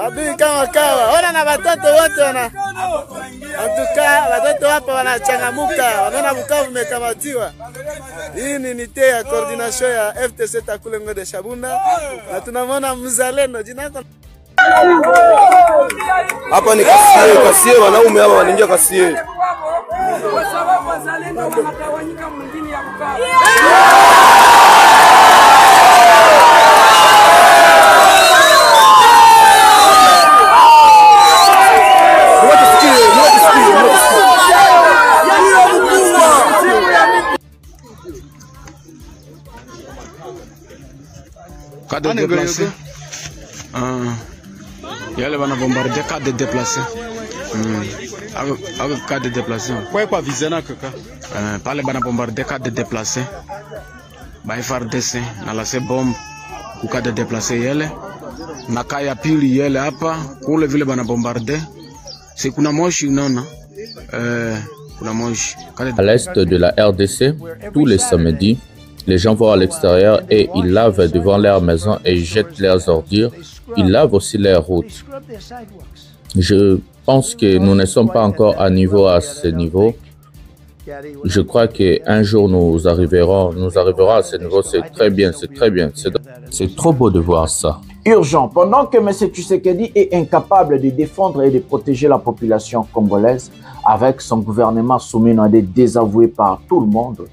Adui kama kawa. Ona na watoto wote wana. Antuka watoto hapa wanachangamuka, wanaona Bukavu imekamatiwa. Hii ni nite ya coordination ya FTC Takulengo de Shabunda na tunamwona mzalendo jina lako. Hapa ni kasie wanaume hapa wanaingia kasie. Kwa sababu wazalendo wanatawanyika mwingine ya Bukavu. Cas de déplacés. Il y a les bombardés, cas de déplacés. Avec cas de déplacés. Quoi viser na kaka? Par les bombardés, cas de déplacés. Bah FARDC, na la se bombe, ou cas de déplacés yele. Na kaya pili yele hapa, kule vile bana bombardé. C'est kuna moshi nona. Kuna moshi. À l'est de la RDC, tous les samedis, les gens vont à l'extérieur et ils lavent devant leur maison et jettent leurs ordures. Ils lavent aussi leurs routes. Je pense que nous ne sommes pas encore à ce niveau. Je crois qu'un jour nous arriverons à ce niveau. C'est très bien, c'est très bien. C'est trop beau de voir ça. Urgent, pendant que M. Tshisekedi est incapable de défendre et de protéger la population congolaise avec son gouvernement soumis à des désavoués par tout le monde,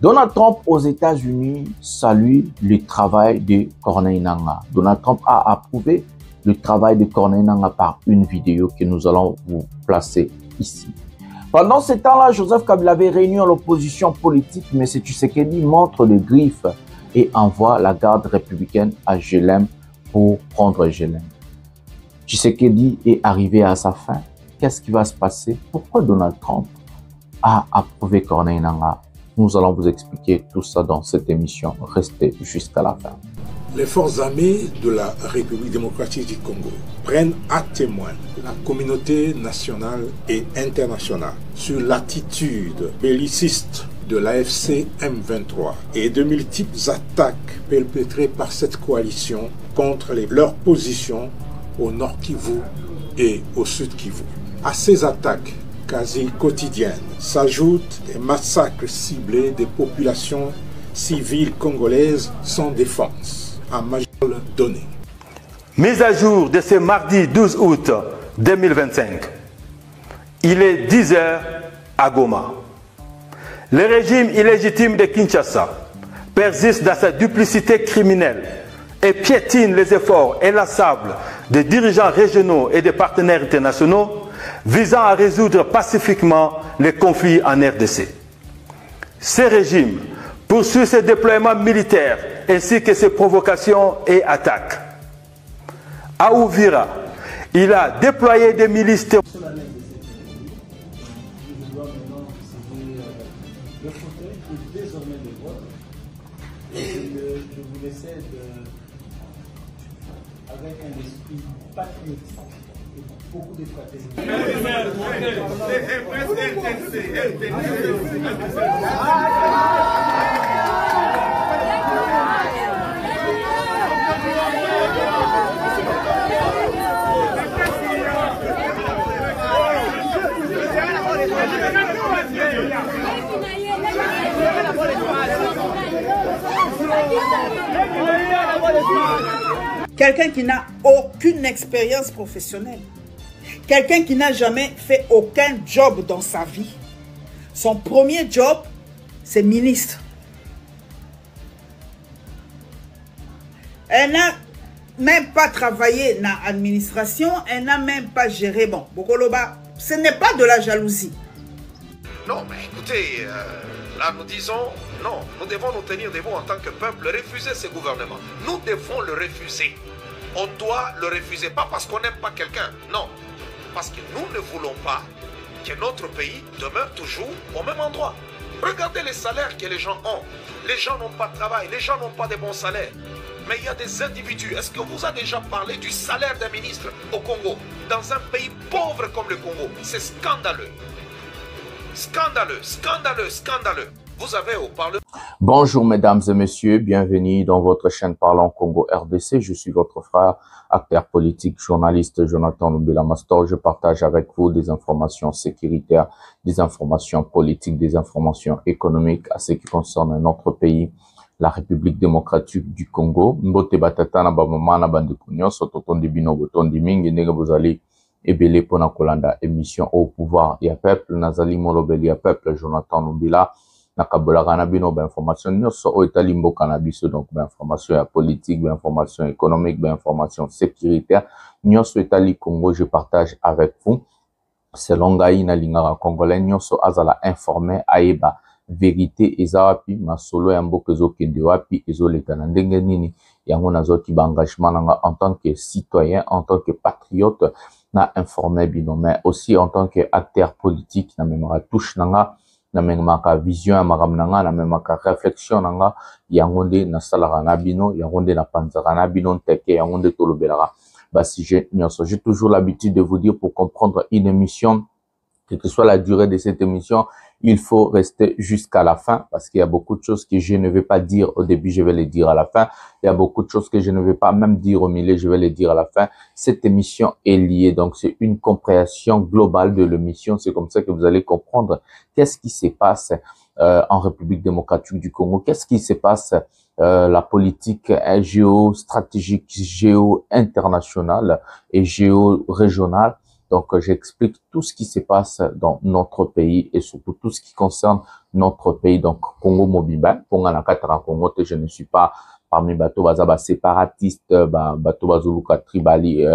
Donald Trump aux États-Unis salue le travail de Corneille Nangaa. Donald Trump a approuvé le travail de Corneille Nangaa par une vidéo que nous allons vous placer ici. Pendant ce temps-là, Joseph Kabila avait réuni l'opposition politique, mais M. Tshisekedi montre le griffe et envoie la garde républicaine à Jhelem pour prendre Jhelem. Tshisekedi est arrivé à sa fin. Qu'est-ce qui va se passer? Pourquoi Donald Trump a approuvé Corneille Nangaa? Nous allons vous expliquer tout ça dans cette émission. Restez jusqu'à la fin. Les forces armées de la République démocratique du Congo prennent à témoin la communauté nationale et internationale sur l'attitude belliciste de l'AFC M23 et de multiples attaques perpétrées par cette coalition contre leurs positions au nord Kivu et au sud Kivu. À ces attaques quasi quotidiennes s'ajoutent des massacres ciblés des populations civiles congolaises sans défense à majorité donnée. Mise à jour de ce mardi 12 août 2025. Il est 10 h à Goma. Le régime illégitime de Kinshasa persiste dans sa duplicité criminelle et piétine les efforts inlassables des dirigeants régionaux et des partenaires internationaux visant à résoudre pacifiquement les conflits en RDC. Ce régime poursuit ses déploiements militaires ainsi que ses provocations et attaques. À Uvira, il a déployé des milices avec un esprit patriotique et beaucoup de fraternité. Quelqu'un qui n'a aucune expérience professionnelle, quelqu'un qui n'a jamais fait aucun job dans sa vie. Son premier job, c'est ministre. Elle n'a même pas travaillé dans l'administration, elle n'a même pas géré. Bon, Bokoloba, ce n'est pas de la jalousie. Non, mais écoutez, là nous disons, non, nous devons nous tenir debout en tant que peuple, refuser ce gouvernement. Nous devons le refuser. On doit le refuser, pas parce qu'on n'aime pas quelqu'un, non. Parce que nous ne voulons pas que notre pays demeure toujours au même endroit. Regardez les salaires que les gens ont. Les gens n'ont pas de travail, les gens n'ont pas de bons salaires. Mais il y a des individus. Est-ce que vous avez déjà parlé du salaire d'un ministre au Congo? Dans un pays pauvre comme le Congo, c'est scandaleux. Scandaleux, scandaleux, scandaleux. Vous avez au Parlement... Bonjour mesdames et messieurs, bienvenue dans votre chaîne Parlons Congo RDC. Je suis votre frère, acteur politique, journaliste Jonathan Lumbila Mastor. Je partage avec vous des informations sécuritaires, des informations politiques, des informations économiques à ce qui concerne notre pays, la République démocratique du Congo. Mbote batata na ba mama na bandeko nyonso totondi bino botondi mingi ndenge bozali ebele pona kolanda émission au pouvoir ya peuple nazali molobeli ya peuple Jonathan Lumbila nakabolaka na bino ba information nyonso o etali mboka na biso donc ba information ya politique, ba information économique, ba information sécuritaire nyonso etali Congo je partage avec vous selon ngai na lingaka congolais nyonso azala informé ayeba vérité eza wapi masolo ya mboka ezokende wapi ezoleka na ndenge nini yango nazwaki ba engagement nanga en tant que citoyen, en tant que patriote na informé bino mais aussi en tant que acteur politique na memaka touche nanga na memaka vision ya makambo nanga na memaka réflexion nanga yango nde nasalaka na bino yango nde napanzaka na bino nteke yango nde tolobelaka ba sujet nyonso. J'ai toujours l'habitude de vous dire pour comprendre une émission, quelle que soit la durée de cette émission, il faut rester jusqu'à la fin parce qu'il y a beaucoup de choses que je ne vais pas dire au début, je vais les dire à la fin. Il y a beaucoup de choses que je ne vais pas même dire au milieu, je vais les dire à la fin. Cette émission est liée, donc c'est une compréhension globale de l'émission. C'est comme ça que vous allez comprendre qu'est-ce qui se passe en République démocratique du Congo, qu'est-ce qui se passe la politique géostratégique, géo-internationale et géo-régionale. Donc, j'explique tout ce qui se passe dans notre pays et surtout tout ce qui concerne notre pays. Donc, Congo Mobimba, Congo, je ne suis pas parmi bateau bazaba séparatiste, bateau bazoluka tribali,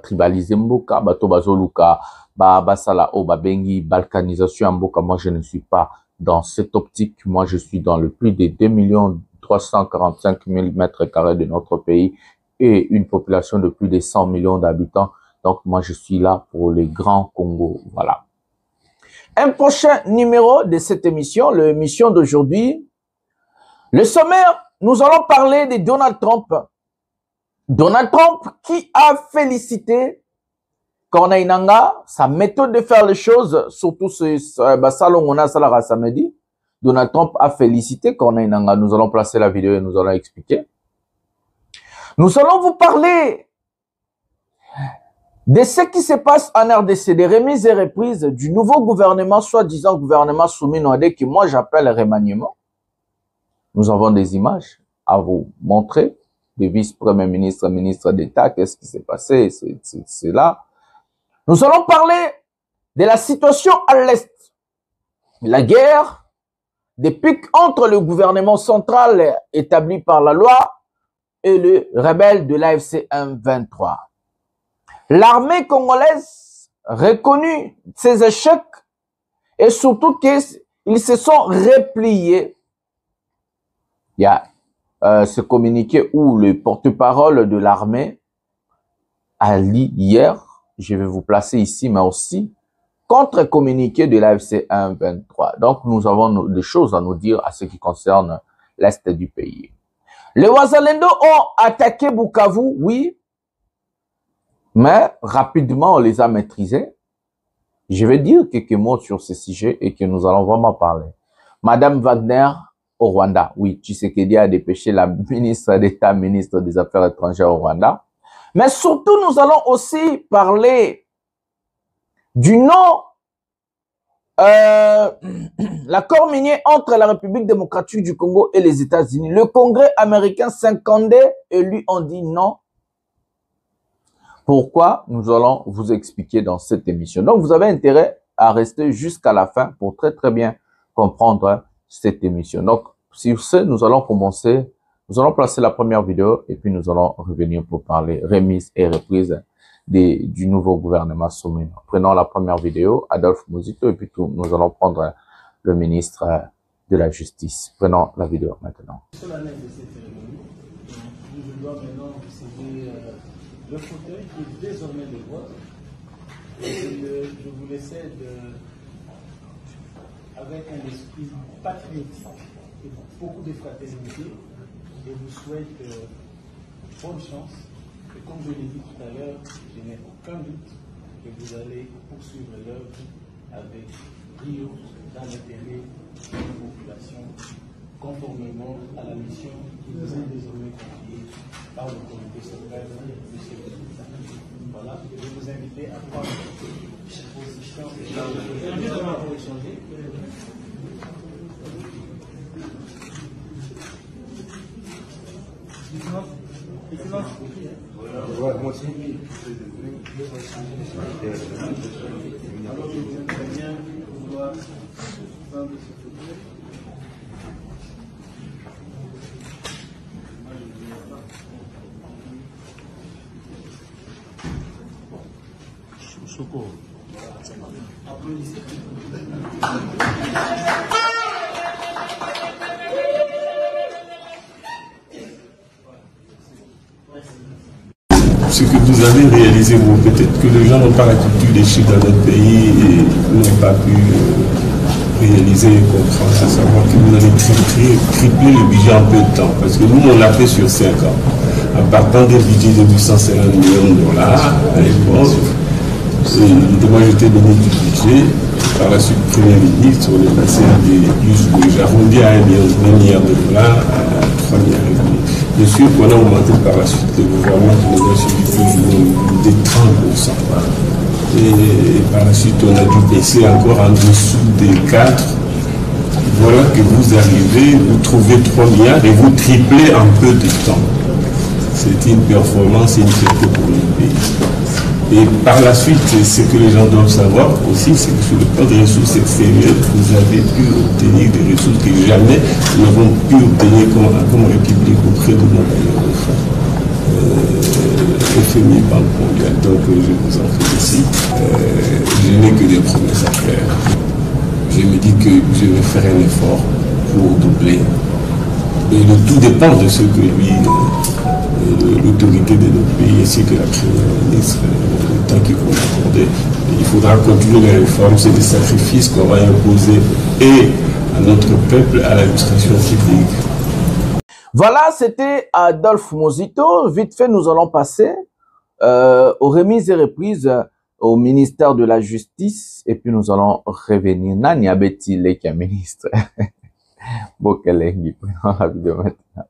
tribalisé mboka, bateau bazoluka, basala o babengi balkanisation mboka. Moi, je ne suis pas dans cette optique. Moi, je suis dans le plus de 2 345 000 mètres carrés de notre pays et une population de plus de 100 millions d'habitants. Donc, moi, je suis là pour les grands Congo. Voilà. Un prochain numéro de cette émission, l'émission d'aujourd'hui. Le sommaire, nous allons parler de Donald Trump. Donald Trump qui a félicité Corneille Nangaa, sa méthode de faire les choses, surtout ce salon on a salara samedi. Donald Trump a félicité Corneille Nangaa. Nous allons placer la vidéo et nous allons expliquer. Nous allons vous parler de ce qui se passe en RDC, des remises et reprises du nouveau gouvernement, soi-disant gouvernement soumis Noadé, que moi j'appelle remaniement. Nous avons des images à vous montrer, des vice-premiers ministres, ministres d'État, qu'est-ce qui s'est passé, c'est là. Nous allons parler de la situation à l'Est, la guerre, des pics entre le gouvernement central établi par la loi et le rebelle de l'AFC M23. L'armée congolaise reconnut ses échecs et surtout qu'ils se sont repliés. Il y a ce communiqué où le porte-parole de l'armée a dit hier, je vais vous placer ici, mais aussi contre-communiqué de l'AFC M23. Donc nous avons des choses à nous dire à ce qui concerne l'Est du pays. Les Wazalendo ont attaqué Bukavu, oui, mais rapidement on les a maîtrisés. Je vais dire quelques mots sur ce sujet et que nous allons vraiment parler. Madame Wagner au Rwanda, oui, Tshisekedi a dépêché la ministre d'État, ministre des Affaires étrangères au Rwanda. Mais surtout, nous allons aussi parler du non, l'accord minier entre la République démocratique du Congo et les États-Unis. Le Congrès américain, 50 élus ont dit non. Pourquoi? Nous allons vous expliquer dans cette émission. Donc, vous avez intérêt à rester jusqu'à la fin pour très bien comprendre cette émission. Donc, sur ce, nous allons commencer. Nous allons placer la première vidéo et puis nous allons revenir pour parler remise et reprise du nouveau gouvernement soumis. Prenons la première vidéo, Adolphe Muzito, et puis nous allons prendre le ministre de la Justice. Prenons la vidéo maintenant. Solennel de cette cérémonie, je dois maintenant recevoir le fauteuil qui est désormais le vôtre. Je vous laisse avec un esprit patriotique et beaucoup de fraternité. Je vous souhaite bonne chance. Et comme je l'ai dit tout à l'heure, je n'ai aucun doute que vous allez poursuivre l'œuvre avec brio dans l'intérêt la population conformément à la mission qui nous est désormais confiée par le comité suprême du chef de l'État. Voilà, je vais vous inviter à prendre position pour échanger. Ce que vous avez réalisé, vous, peut-être que les gens n'ont pas la culture des chiffres dans notre pays et n'ont pas pu réaliser et comprendre, à savoir que vous allez tripler le budget en peu de temps. Parce que nous, on l'a fait sur 5 ans. En partant des budgets de 850 millions de dollars à l'époque, moi j'étais donné du budget. Par la suite, Premier ministre, on est passé j'arrondis à 1 milliard de dollars à 3 milliards et demi. Bien sûr qu'on a augmenté par la suite le gouvernement qui nous a suivi toujours des 30%. Et par la suite, on a dû baisser encore en dessous des 4. Voilà que vous arrivez, vous trouvez 3 milliards et vous triplez en peu de temps. C'est une performance et une fierté pour le pays. Et par la suite, ce que les gens doivent savoir aussi, c'est que sur le plan des ressources extérieures, vous avez pu obtenir des ressources que jamais nous n'avons pu obtenir comme République auprès de nos bailleurs de fonds. FMI, Banque mondiale, donc je vous en félicite. Je n'ai que des promesses à faire. Je me dis que je vais faire un effort pour doubler. Et le tout dépend de ce que lui, l'autorité de notre pays ainsi que la Première ministre, le temps qu'il faut accorder. Il faudra continuer les réformes, c'est des sacrifices qu'on va imposer et à notre peuple, à l'administration publique. Voilà, c'était Adolphe Mozito. Vite fait, nous allons passer aux remises et reprises au ministère de la Justice et puis nous allons revenir. Nani Abeti Leki, ministre. Bokelengi, prenons la vidéo maintenant.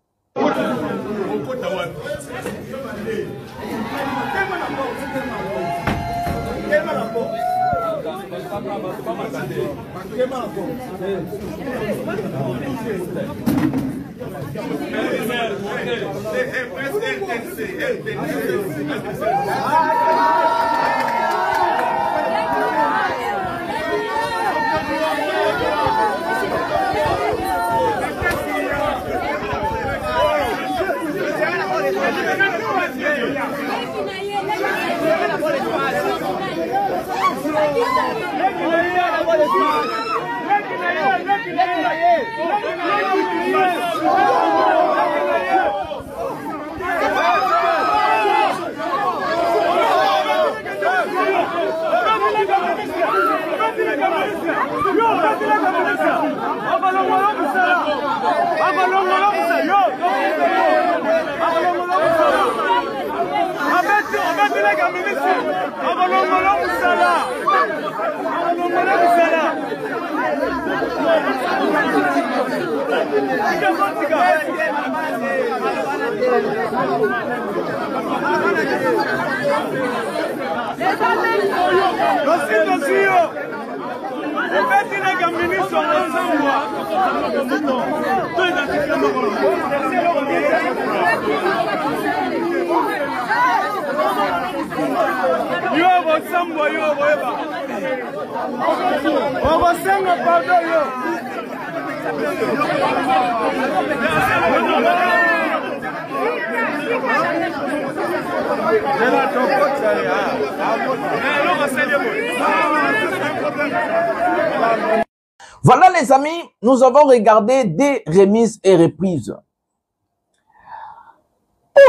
Voilà les amis, nous avons regardé des remises et reprises.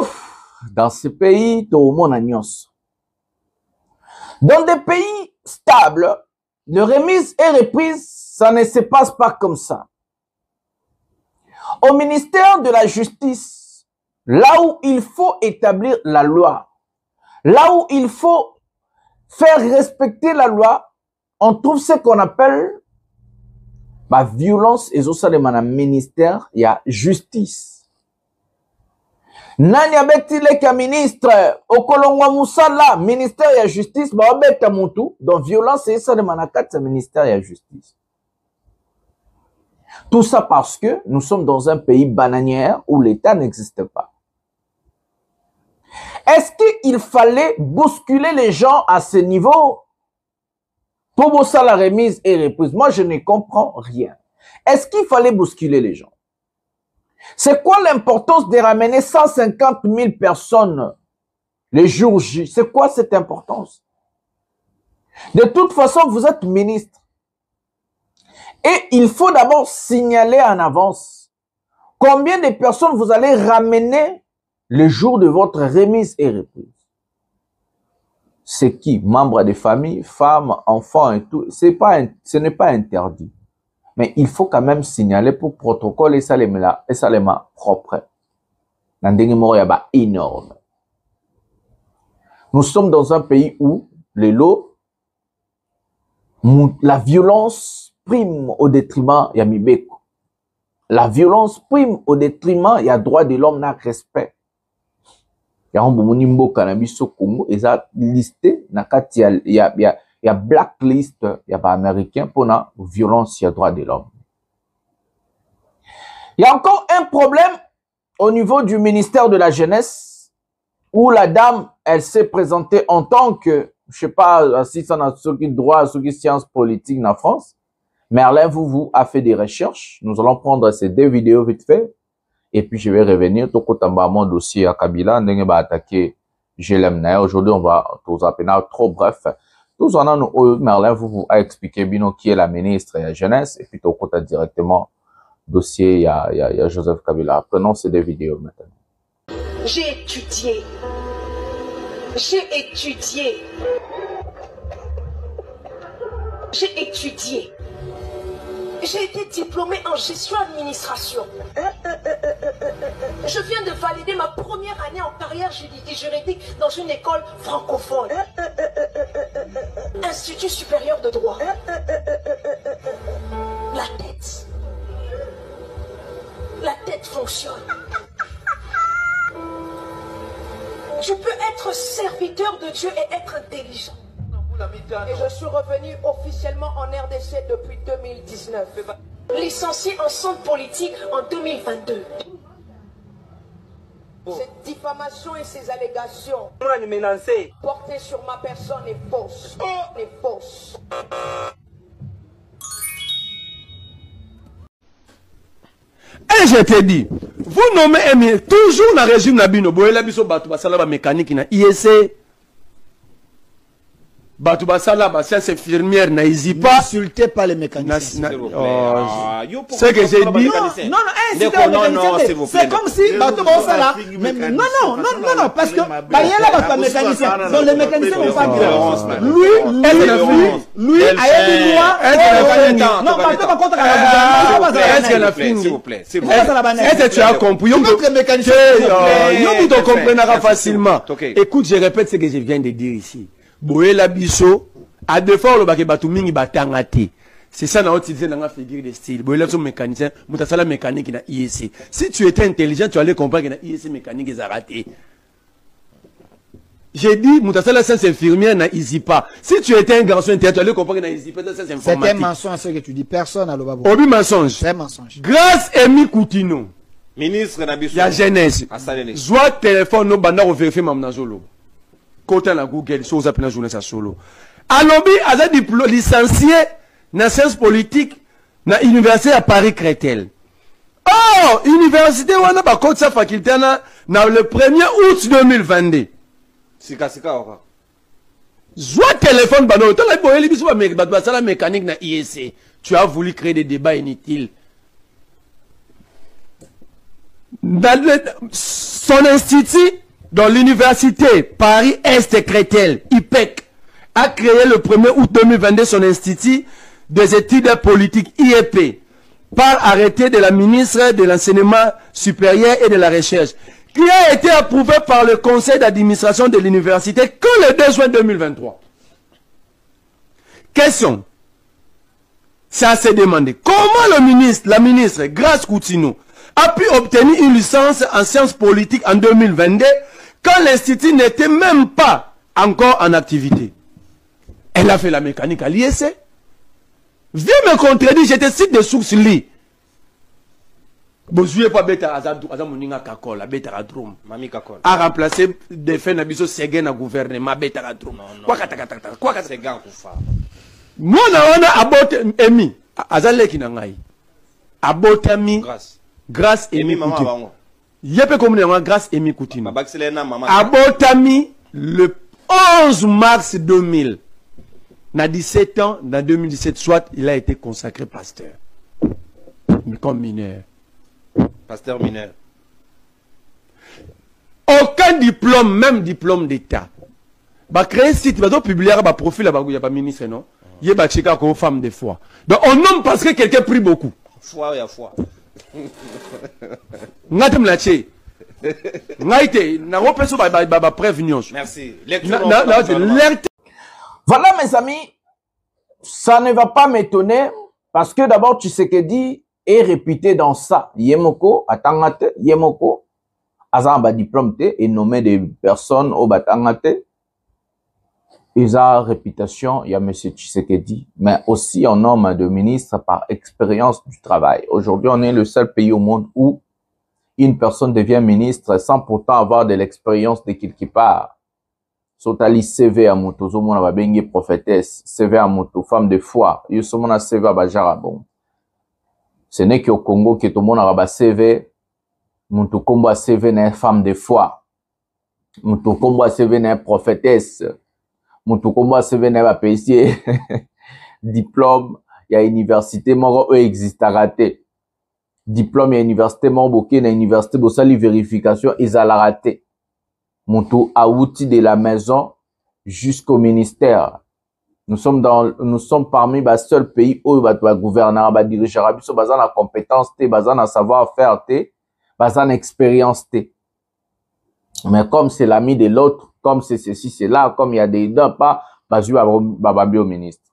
Ouf, dans ce pays, tout le monde a nios. Dans des pays stables, les remises et reprises, ça ne se passe pas comme ça. Au ministère de la Justice, là où il faut établir la loi, là où il faut faire respecter la loi, on trouve ce qu'on appelle ba violence ezosalema na ministère ya justice. Nani abetileka ministre okolongwa musala ministère ya justice ba obeta mutu donc violence ezosalema na kati ya ministère ya justice. Tout ça parce que nous sommes dans un pays bananière où l'État n'existe pas. Est-ce qu'il fallait bousculer les gens à ce niveau? Pour ça, la remise et reprise. Moi, je ne comprends rien. Est-ce qu'il fallait bousculer les gens? C'est quoi l'importance de ramener 150 000 personnes les jours J? C'est quoi cette importance? De toute façon, vous êtes ministre. Et il faut d'abord signaler en avance combien de personnes vous allez ramener le jour de votre remise et reprise. C'est qui? Membres de famille, femmes, enfants et tout. Ce n'est pas interdit. Mais il faut quand même signaler pour protocole et salema propre. Énorme. Nous sommes dans un pays où les lots, la violence prime au détriment ya mibeko. La violence prime au détriment ya droit de l'homme na respect. Ya mbomoni mboka na biso Congo eza listé na kati ya blacklist ya ba américain pour na violence ya droit de l'homme. Il y a encore un problème au niveau du ministère de la jeunesse où la dame elle s'est présentée en tant que je sais pas si ça n'a ce qui droit ce qui sciences politiques en France. Merlin vous a fait des recherches. Nous allons prendre ces deux vidéos vite fait. Et puis, je vais revenir. Mon dossier à Kabila. On va attaquer GLM. Aujourd'hui, on va tout appeler trop bref. Tout en Merlin vous a expliqué bien qui est la ministre et la jeunesse. Et puis, tout côté directement dossier, il y a Joseph Kabila. Prenons ces deux vidéos maintenant. J'ai étudié. J'ai étudié. J'ai étudié. J'ai été diplômée en gestion administration. Je viens de valider ma première année en carrière juridique dans une école francophone. Institut supérieur de droit. La tête fonctionne. Tu peux être serviteur de Dieu et être intelligent. Et je suis revenu officiellement en RDC depuis 2019. Licencié en centre politique en 2022. Cette diffamation et ces allégations portées sur ma personne est fausse. Est fausse. Et je te dis, vous nommez toujours le régime Nabino, Boyela Biso Batou Basala mécanique na IEC. Batou Basala, science infirmière, n'hésitez pas. N'insultez pas les mécaniciens. C'est que j'ai dit. Non, c'est comme si Batou Basala. Non, parce que Bayela va pas mécanicien. Donc les mécaniciens n'ont pas grave. Lui, a eu moi. Non, Batou va contre la. Est-ce qu'elle a fini, s'il vous plaît? Est-ce que tu as compris? Notre mécanicien. Nous te comprendra facilement. Écoute, je répète ce que je viens de dire ici. Boyela Biso, à défaut, le baké Batumingi Batangati. C'est ça, on a utilisé dans la figure de style. Boyela son mécanicien, Moutasala mécanique na IEC. Si tu étais intelligent, tu allais comprendre que la IEC mécanique est raté. J'ai dit, Moutasala science infirmière na ISIPA. Si tu étais un garçon intelligent, tu allais comprendre que na ISIPA, c'est science informatique. C'est un mensonge ce que tu dis. Personne à l'obabo. Obi mensonge. C'est un mensonge. Grâce Emi Koutino. Ministre Nabiso. La jeunesse. Soit téléphone, non, banda, on vérifie Mamnazolo. Côté la Google, chose à plein journée, ça solo. Alobi, a licencié na sciences politiques na université à Paris-Créteil. Oh, université, on a pas contre sa faculté na le 1er août 2022. Sika, ora. Soit téléphone, bah non, t'as la mécanique na IEC. Tu as voulu créer des débats inutiles. Son institut, dans l'université Paris-Est Créteil, IPEC, a créé le 1er août 2022 son institut des études politiques IEP par arrêté de la ministre de l'enseignement supérieur et de la recherche, qui a été approuvé par le conseil d'administration de l'université que le 2 juin 2023. Question. Ça s'est demandé. Comment la ministre Grace Coutinho, a pu obtenir une licence en sciences politiques en 2022 quand l'institut n'était même pas encore en activité? Elle a fait la mécanique à l'ISC. Viens me contredire, je te cite des sources li. Bozuye pas beta azamuninga kakola beta radrum. Mami kakola. A remplacé des faits nabiso segen na gouvernement beta radrum. Quoi kata Segan kufa. Mona wana abote emi azaleki na ngai. Abotami grâce Emi Coutinho. Yepe komune nga grâce Emi Coutinho. Abotami le 11 mars 2000. Na 17 ans, dans 2017, soit il a été consacré pasteur. Comme mineur. Pasteur mineur. Aucun diplôme, même diplôme d'État. Bah créer site, bah publier un profil là-bas, il n'y a pas ministre, non? Il y a pas checker comme femme de foi. Donc on nomme parce que quelqu'un prie beaucoup. Foi, il y a foi. Ngatem la che. Ngaite, na repeso ba prévention. Merci. Voilà mes amis, ça ne va pas m'étonner parce que d'abord Tshisekedi est réputé dans ça. Yemoko, Atangate, Yemoko, Azamba diplôme et nommé des personnes au Batangate. Ils ont réputation, il y a M. Tshisekedi, mais aussi un homme de ministre par expérience du travail. Aujourd'hui, on est le seul pays au monde où une personne devient ministre sans pourtant avoir de l'expérience de quelque part. Sotali CV à moto, zomona ba bengi prophétesse, CV à moto, femme de foi, yosomona CV à bajara bon. Ce n'est qu'au Congo que tout le monde a ba CV, moto kombo CV na femme de foi, moto kombo CV na prophétesse, moto kombo CV na ba PC, diplôme, il y a université moro existe à rater. Diplôme, il y a université moro boké na université bosali vérification, ils a la raté. Monto a outil de la maison jusqu'au ministère. Nous sommes parmi les seuls pays où le gouverneur va diriger biso bazan la compétence té, bazan la savoir-faire té, bazan l'expérience té. Mais comme c'est l'ami de l'autre, comme c'est ceci, c'est là, comme il y a des dents pas, bazu bababio ministre.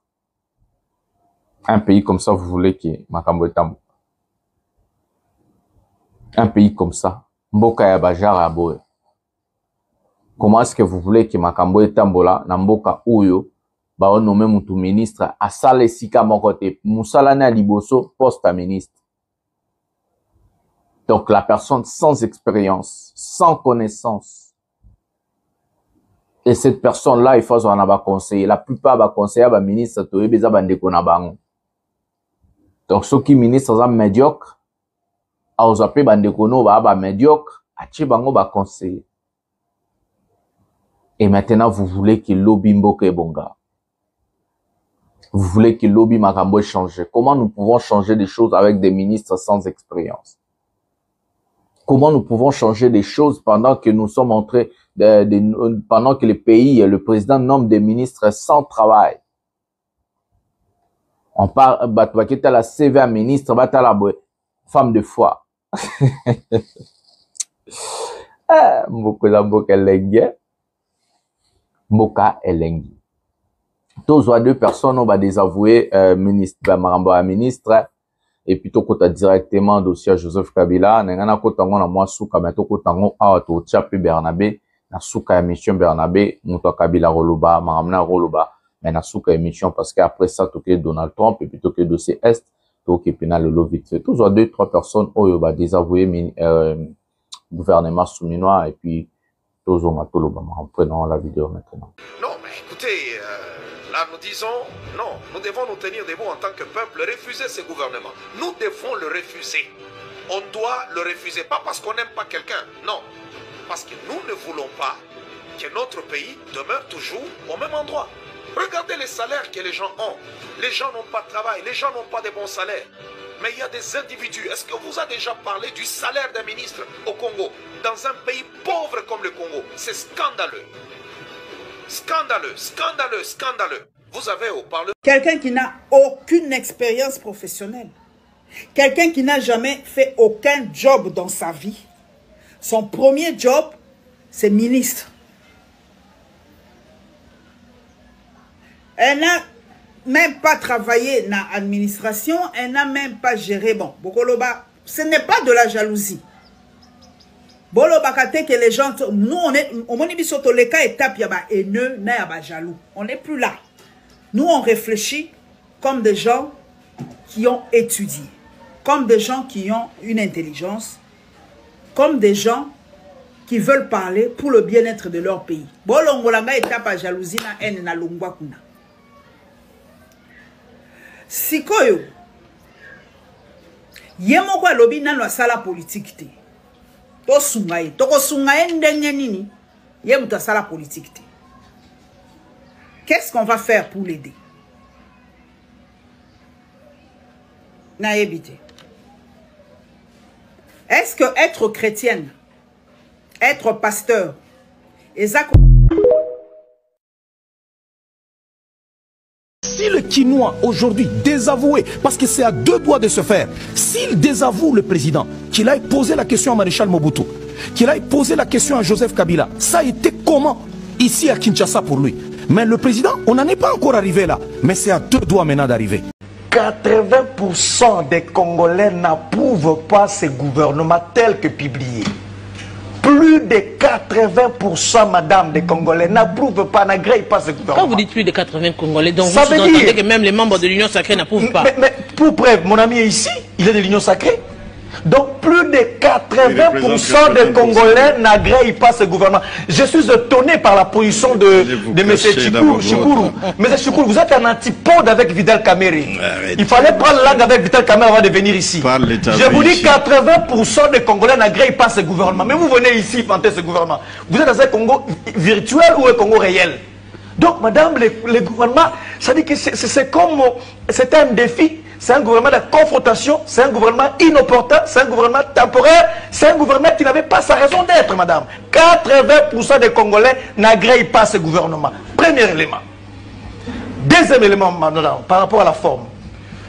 Un pays comme ça, vous voulez que makambo etambo. Un pays comme ça, mboka ya bajara aboye. Comment est-ce que vous voulez que makambo etambola na mboka uyo ba on nomme mutu ministre a sale sika mokote musala na liboso poste à ministre. Donc la personne sans expérience, sans connaissance. Et cette personne là il faut en avoir conseiller. La plupart ba conseiller ba ministre to ebeza bandeko na bango. Donc ceux qui ministres sont médiocres, a ozape bandeko no ba médiocre, a chi bango ba conseiller. Et maintenant, vous voulez que lobby Mboka Bonga. Vous voulez que lobby Makambo change. Comment nous pouvons changer des choses avec des ministres sans expérience? Comment nous pouvons changer des choses pendant que nous sommes entrés, pendant que le pays, le président nomme des ministres sans travail? On parle, bah, la CV à ministre, bah, la femme de foi. Mboka Lengue. Moka Elengi. Tous les deux personnes on va désavouer ministre Maramba ministre et puis tokota directement dossier Joseph Kabila nangana kotango na mwa suka mais tokotango a to Tchapi Bernabé na suka ya mission Bernabé muto Kabila roloba maramna roloba mais na suka émission parce que après ça toké Donald Trump et puis toké dossier Est toké pina le lot vite fait. Tous les deux trois personnes on va désavouer gouvernement souminois et puis prenons la vidéo maintenant. Non, mais écoutez, là nous disons, non, nous devons nous tenir debout en tant que peuple, refuser ce gouvernement. Nous devons le refuser. On doit le refuser, pas parce qu'on n'aime pas quelqu'un, non. Parce que nous ne voulons pas que notre pays demeure toujours au même endroit. Regardez les salaires que les gens ont. Les gens n'ont pas de travail, les gens n'ont pas de bons salaires. Mais il y a des individus. Est-ce que vous avez déjà parlé du salaire d'un ministre au Congo? Dans un pays pauvre comme le Congo, c'est scandaleux. Scandaleux, scandaleux, scandaleux. Vous avez au Parlement... Quelqu'un qui n'a aucune expérience professionnelle. Quelqu'un qui n'a jamais fait aucun job dans sa vie. Son premier job, c'est ministre. Elle n'a même pas travaillé dans l'administration, elle n'a même pas géré. Bon, Bokoloba, ce n'est pas de la jalousie. Boloba kate que les gens, nous on est, au moins bisoto les cas étape yaba haineux, na yaba jaloux. On n'est plus là. Nous on réfléchit comme des gens qui ont étudié, comme des gens qui ont une intelligence, comme des gens qui veulent parler pour le bien-être de leur pays. Bolongolanga étape à jalousie na haine na longwa kuna. Sikoyo yemo kwa lobi nano asala politique te. To sungaye, toko sungaye ndenge nini yemo to asala politique te. Qu'est-ce qu'on va faire pour l'aider? Na éviter. Est-ce que être chrétienne, être pasteur, et ça. Si le Quinois aujourd'hui désavoué, parce que c'est à deux doigts de se faire, s'il désavoue le président, qu'il aille poser la question à Maréchal Mobutu, qu'il aille poser la question à Joseph Kabila, ça a été comment ici à Kinshasa pour lui? Mais le président, on n'en est pas encore arrivé là, mais c'est à deux doigts maintenant d'arriver. 80% des Congolais n'approuvent pas ce gouvernement tel que publié. Plus de 80%, madame, des Congolais n'approuvent pas, n'agréent pas ce gouvernement. Quand vous dites plus de 80 Congolais, donc ça vous veut entendez dire que même les membres de l'Union Sacrée n'approuvent pas. Mais pour preuve, mon ami est ici, il est de l'Union Sacrée. Donc plus de 80% des Congolais n'agréent pas ce gouvernement. Je suis étonné par la position de M. Chikourou. M. Chikourou, vous êtes un antipode avec Vidal Kamere. Il fallait prendre langue avec Vidal Kamere avant de venir ici. Je vous dis 80% des Congolais n'agréent pas ce gouvernement. Mais vous venez ici vanter ce gouvernement. Vous êtes dans un Congo virtuel ou un Congo réel? Donc, madame, le gouvernement, ça dit que c'est comme, c'est un défi. C'est un gouvernement de confrontation, c'est un gouvernement inopportun, c'est un gouvernement temporaire, c'est un gouvernement qui n'avait pas sa raison d'être, madame. 80% des Congolais n'agréent pas ce gouvernement. Premier élément. Deuxième élément, madame, par rapport à la forme.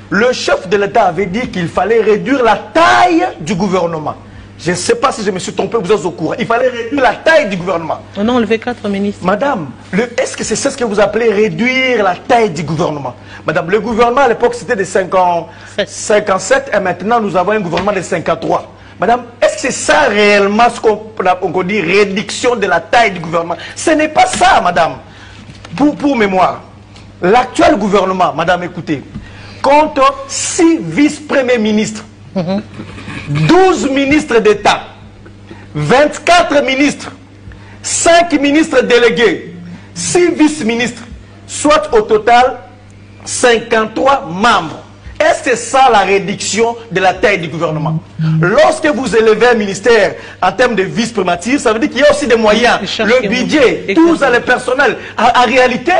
Le chef de l'État avait dit qu'il fallait réduire la taille du gouvernement. Je ne sais pas si je me suis trompé, vous êtes au courant. Il fallait réduire la taille du gouvernement. On a enlevé 4 ministres. Madame, est-ce que c'est ce que vous appelez réduire la taille du gouvernement? Madame, le gouvernement à l'époque c'était de 57 et maintenant nous avons un gouvernement de 53. Madame, est-ce que c'est ça réellement ce qu'on dit réduction de la taille du gouvernement? Ce n'est pas ça, madame. Pour mémoire, l'actuel gouvernement, madame, écoutez, compte 6 vice-premiers ministres. 12 ministres d'État, 24 ministres, 5 ministres délégués, 6 vice-ministres, soit au total 53 membres. Est-ce que c'est ça la réduction de la taille du gouvernement? Lorsque vous élevez un ministère en termes de vice-primature, ça veut dire qu'il y a aussi des moyens, le budget, tout ça, le personnel. En réalité,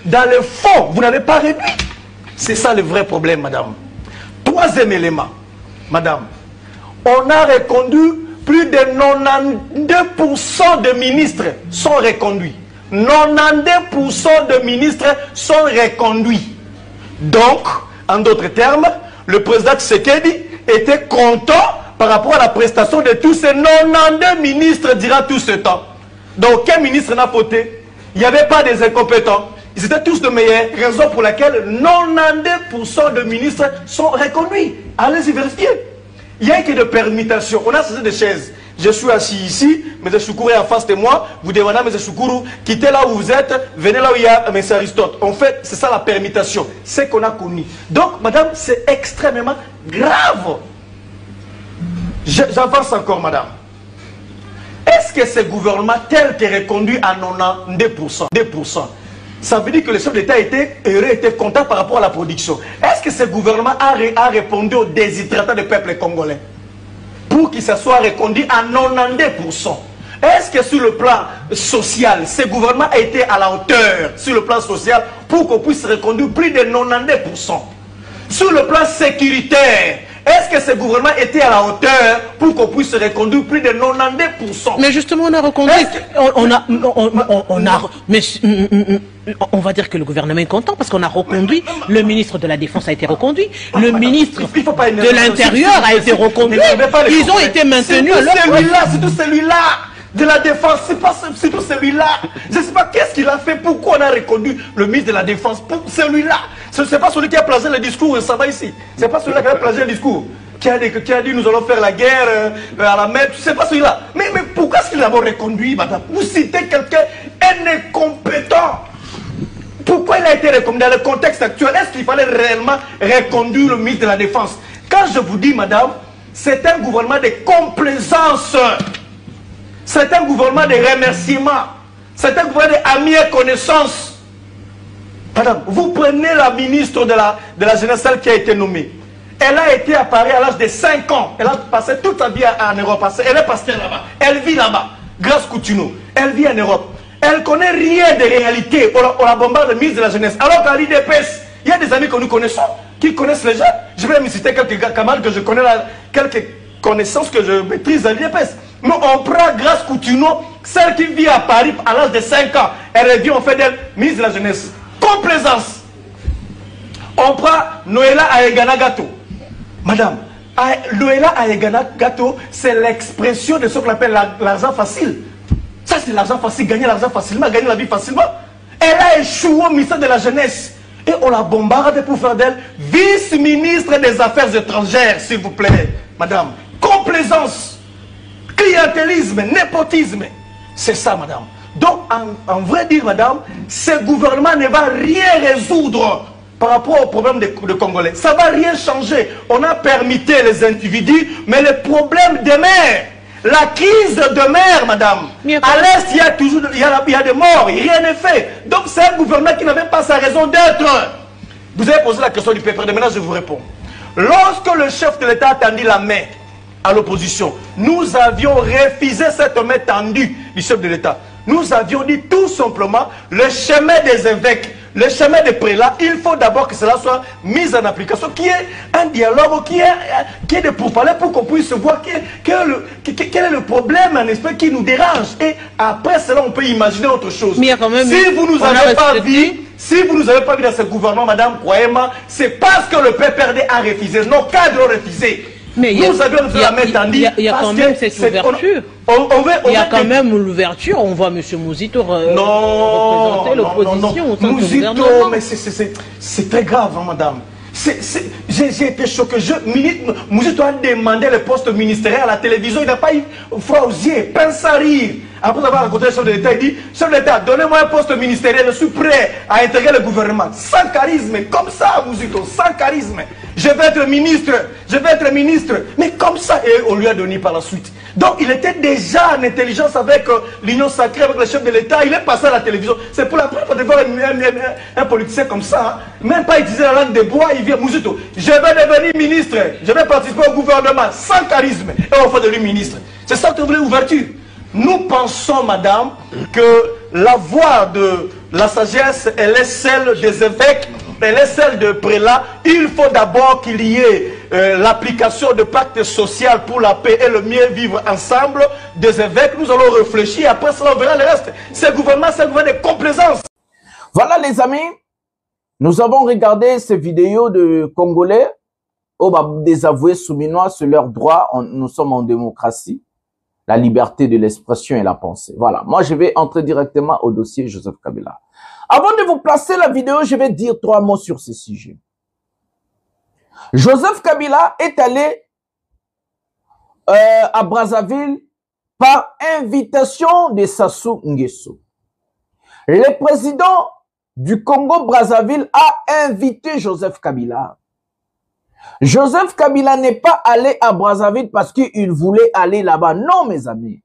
dans le fond, vous n'avez pas réduit. C'est ça le vrai problème, madame. Troisième élément. Madame, on a reconduit plus de 92% de ministres sont reconduits. 92% de ministres sont reconduits. Donc, en d'autres termes, le président Tshisekedi était content par rapport à la prestation de tous ces 92 ministres durant tout ce temps. Donc, aucun ministre n'a voté. Il n'y avait pas des incompétents. Ils étaient tous de meilleurs. Raison pour laquelle 92% de ministres sont reconduits. Allez-y vérifier. Il n'y a que de permutation. On a cessé de chaises. Je suis assis ici, M. Choukourou est en face de moi. Vous demandez à M. Choukourou, quittez là où vous êtes, venez là où il y a M. Aristote. En fait, c'est ça la permutation. C'est qu'on a connu. Donc, madame, c'est extrêmement grave. J'avance encore, madame. Est-ce que ce gouvernement tel qu'il est reconduit à 92%, 2%, ça veut dire que le chef d'État était heureux, était content par rapport à la production. Est-ce que ce gouvernement a répondu aux déshydratants du peuple congolais pour qu'il se soit reconduit à 92%? Est-ce que sur le plan social, ce gouvernement a été à la hauteur sur le plan social pour qu'on puisse reconduire plus de 92%? Sur le plan sécuritaire, est-ce que ce gouvernement était à la hauteur pour qu'on puisse reconduire plus de 92%? Mais justement, on a reconduit. On va dire que le gouvernement est content parce qu'on a reconduit. Le ministre de la Défense a été reconduit. Le ministre de l'Intérieur a été reconduit. Ils ont été maintenus à leur poste. C'est tout celui-là de la Défense, c'est pas surtout celui-là. Je ne sais pas qu'est-ce qu'il a fait, pourquoi on a reconnu le ministre de la Défense pour celui-là. Ce n'est pas celui qui a placé le discours, ça va ici. C'est pas celui-là qui a placé le discours. Qui a dit nous allons faire la guerre à la mer, c'est pas celui-là. Mais pourquoi est-ce qu'il l'a reconduit, madame? Vous citez quelqu'un, un incompétent. Pourquoi il a été reconduit dans le contexte actuel? Est-ce qu'il fallait réellement reconduire le ministre de la Défense? Quand je vous dis, madame, c'est un gouvernement de complaisance. C'est un gouvernement de remerciements. C'est un gouvernement d'amis et connaissances. Madame, vous prenez la ministre de la jeunesse, celle qui a été nommée. Elle a été à Paris à l'âge de 5 ans. Elle a passé toute sa vie en Europe. Elle est pasteur là-bas. Elle vit là-bas. Grâce Coutinho. Elle vit en Europe. Elle ne connaît rien de réalité. On la bombarde de ministre de la jeunesse. Alors qu'à l'IDPS, il y a des amis que nous connaissons, qui connaissent les gens. Je vais me citer quelques camarades que je connais, quelques connaissances que je maîtrise à l'IDPS. Mais on prend Grâce Coutinho, celle qui vit à Paris à l'âge de 5 ans. Elle revient, on fait d'elle ministre de la jeunesse. Complaisance. On prend Noëlla Aegana Gato. Madame, Noëlla Aegana Gato, c'est l'expression de ce qu'on appelle l'argent facile. Ça, c'est l'argent facile, gagner l'argent facilement, gagner la vie facilement. Elle a échoué au ministère de la jeunesse. Et on la bombarde pour faire d'elle vice-ministre des Affaires étrangères, s'il vous plaît. Madame, complaisance, clientélisme, népotisme. C'est ça, madame. Donc, en vrai dire, madame, ce gouvernement ne va rien résoudre par rapport au problème des Congolais. Ça ne va rien changer. On a permité les individus, mais le problème demeure. La crise demeure, madame. À l'Est, il y a toujours il y a des morts, rien n'est fait. Donc, c'est un gouvernement qui n'avait pas sa raison d'être. Vous avez posé la question du PPRD, maintenant je vous réponds. Lorsque le chef de l'État a tendu la main à l'opposition, nous avions refusé cette main tendue du chef de l'État. Nous avions dit tout simplement, le chemin des évêques, le chemin des prélats, il faut d'abord que cela soit mis en application, qu'il y ait un dialogue, qu'il y ait des pourparlers pour qu'on puisse voir quel est le problème, en esprit, qui nous dérange. Et après cela, on peut imaginer autre chose. Mais quand même, si vous nous avez pas vu, dans ce gouvernement, madame, croyez-moi, c'est parce que le PPRD a refusé, nos cadres ont refusé. Mais nous avions la main tendue. Il y a quand même cette ouverture. Il y a quand même l'ouverture. On voit M. Mouzito représenter l'opposition au sein du gouvernement. Mais c'est très grave, hein, madame. J'ai été choqué. Mouzito a demandé le poste ministériel à la télévision. Il n'a pas eu froid aux yeux, pince à rire. Après avoir rencontré le chef de l'État, il dit, chef de l'État, donnez-moi un poste ministériel, je suis prêt à intégrer le gouvernement. Sans charisme, comme ça, Mouzito, sans charisme. Je vais être ministre, mais comme ça, et on lui a donné par la suite. Donc il était déjà en intelligence avec l'Union sacrée, avec le chef de l'État, il est passé à la télévision. C'est pour la première fois de voir un politicien comme ça, hein. Même pas utiliser la langue de bois, il vient, Mouzito, je vais devenir ministre, je vais participer au gouvernement, sans charisme, et on fait de lui ministre. C'est ça que vous voulez, ouverture. Nous pensons, madame, que la voie de la sagesse, elle est celle des évêques, elle est celle de prélats. Il faut d'abord qu'il y ait l'application de pacte social pour la paix et le mieux vivre ensemble des évêques. Nous allons réfléchir, après cela on verra le reste. Ce gouvernement, c'est un gouvernement de complaisance. Voilà les amis, nous avons regardé ces vidéos de Congolais désavoués souminois sur leurs droits. Nous sommes en démocratie. La liberté de l'expression et la pensée. Voilà. Moi, je vais entrer directement au dossier Joseph Kabila. Avant de vous placer la vidéo, je vais dire 3 mots sur ce sujet. Joseph Kabila est allé à Brazzaville par invitation de Sassou Nguesso. Le président du Congo-Brazzaville a invité Joseph Kabila. Joseph Kabila n'est pas allé à Brazzaville parce qu'il voulait aller là-bas. Non, mes amis.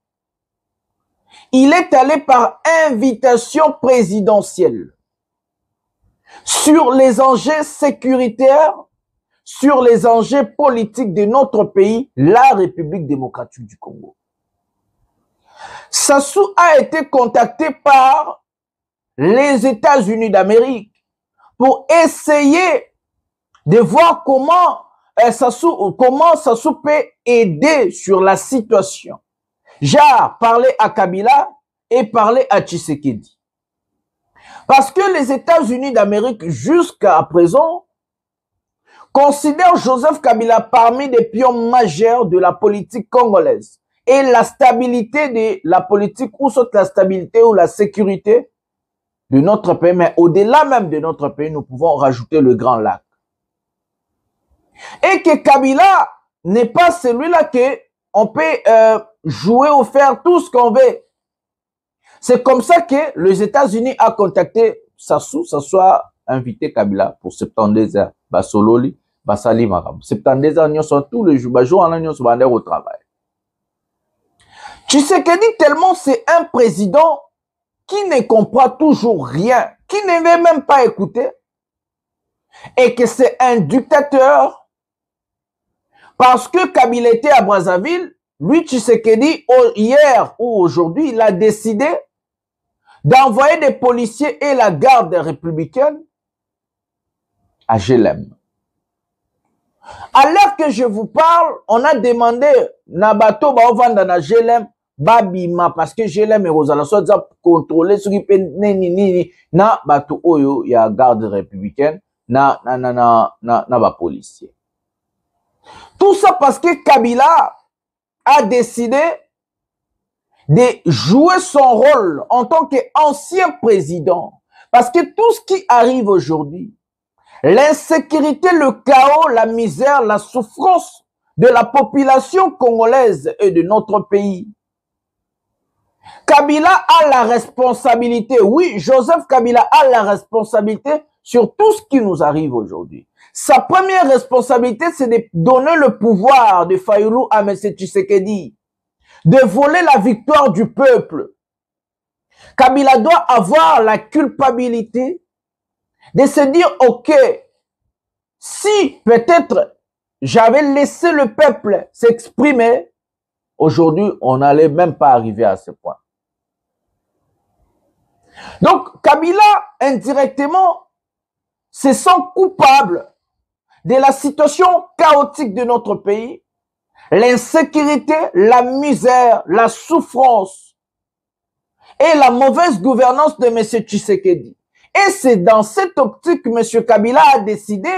Il est allé par invitation présidentielle. Sur les enjeux sécuritaires, sur les enjeux politiques de notre pays, la République démocratique du Congo. Sassou a été contacté par les États-Unis d'Amérique pour essayer de voir comment Sassou peut aider sur la situation. Genre, parler à Kabila et parler à Tshisekedi. Parce que les États-Unis d'Amérique, jusqu'à présent, considèrent Joseph Kabila parmi les pions majeurs de la politique congolaise. et la stabilité de la politique, ou soit la stabilité ou la sécurité de notre pays, mais au-delà même de notre pays, nous pouvons rajouter le Grand Lac. Et que Kabila n'est pas celui-là que on peut jouer ou faire tout ce qu'on veut. C'est comme ça que les États-Unis ont contacté Sassou a invité Kabila pour 72 heures. Basololi, Basali Marab. 72 heures, nous sommes tous les jours, nous sommes au travail. Tshisekedi, tellement c'est un président qui ne comprend toujours rien, qui ne veut même pas écouter, et que c'est un dictateur. Parce que Kabila était à Brazzaville, lui, Tshisekedi, hier ou aujourd'hui, il a décidé d'envoyer des policiers et la garde républicaine à Jélem. À l'heure que je vous parle, on a demandé Nabato Baovanda na Jélem Babima parce que Jélem et Rosala soit contrôlé ce qui peut na bato oyo ya garde républicaine na ba policier. Tout ça parce que Kabila a décidé de jouer son rôle en tant qu'ancien président. Parce que tout ce qui arrive aujourd'hui, l'insécurité, le chaos, la misère, la souffrance de la population congolaise et de notre pays, Kabila a la responsabilité. Oui, Joseph Kabila a la responsabilité sur tout ce qui nous arrive aujourd'hui. Sa première responsabilité, c'est de donner le pouvoir de Fayulu à M. Tshisekedi, de voler la victoire du peuple. Kabila doit avoir la culpabilité de se dire, ok, si peut-être j'avais laissé le peuple s'exprimer, aujourd'hui, on n'allait même pas arriver à ce point. Donc, Kabila, indirectement, se sent coupable de la situation chaotique de notre pays, l'insécurité, la misère, la souffrance et la mauvaise gouvernance de M. Tshisekedi. Et c'est dans cette optique que M. Kabila a décidé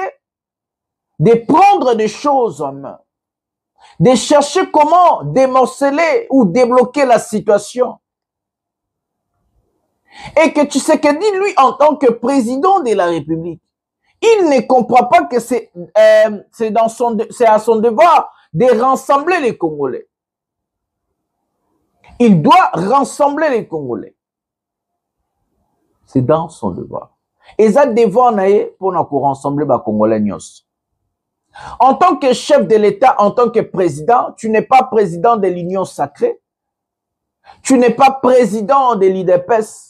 de prendre des choses en main, de chercher comment démorceler ou débloquer la situation. Et que Tshisekedi, lui, en tant que président de la République, il ne comprend pas que c'est à son devoir de rassembler les Congolais. Il doit rassembler les Congolais. C'est dans son devoir. Et ça devoir pour nous rassembler les Congolais. En tant que chef de l'État, en tant que président, tu n'es pas président de l'Union sacrée. Tu n'es pas président de l'IDPS.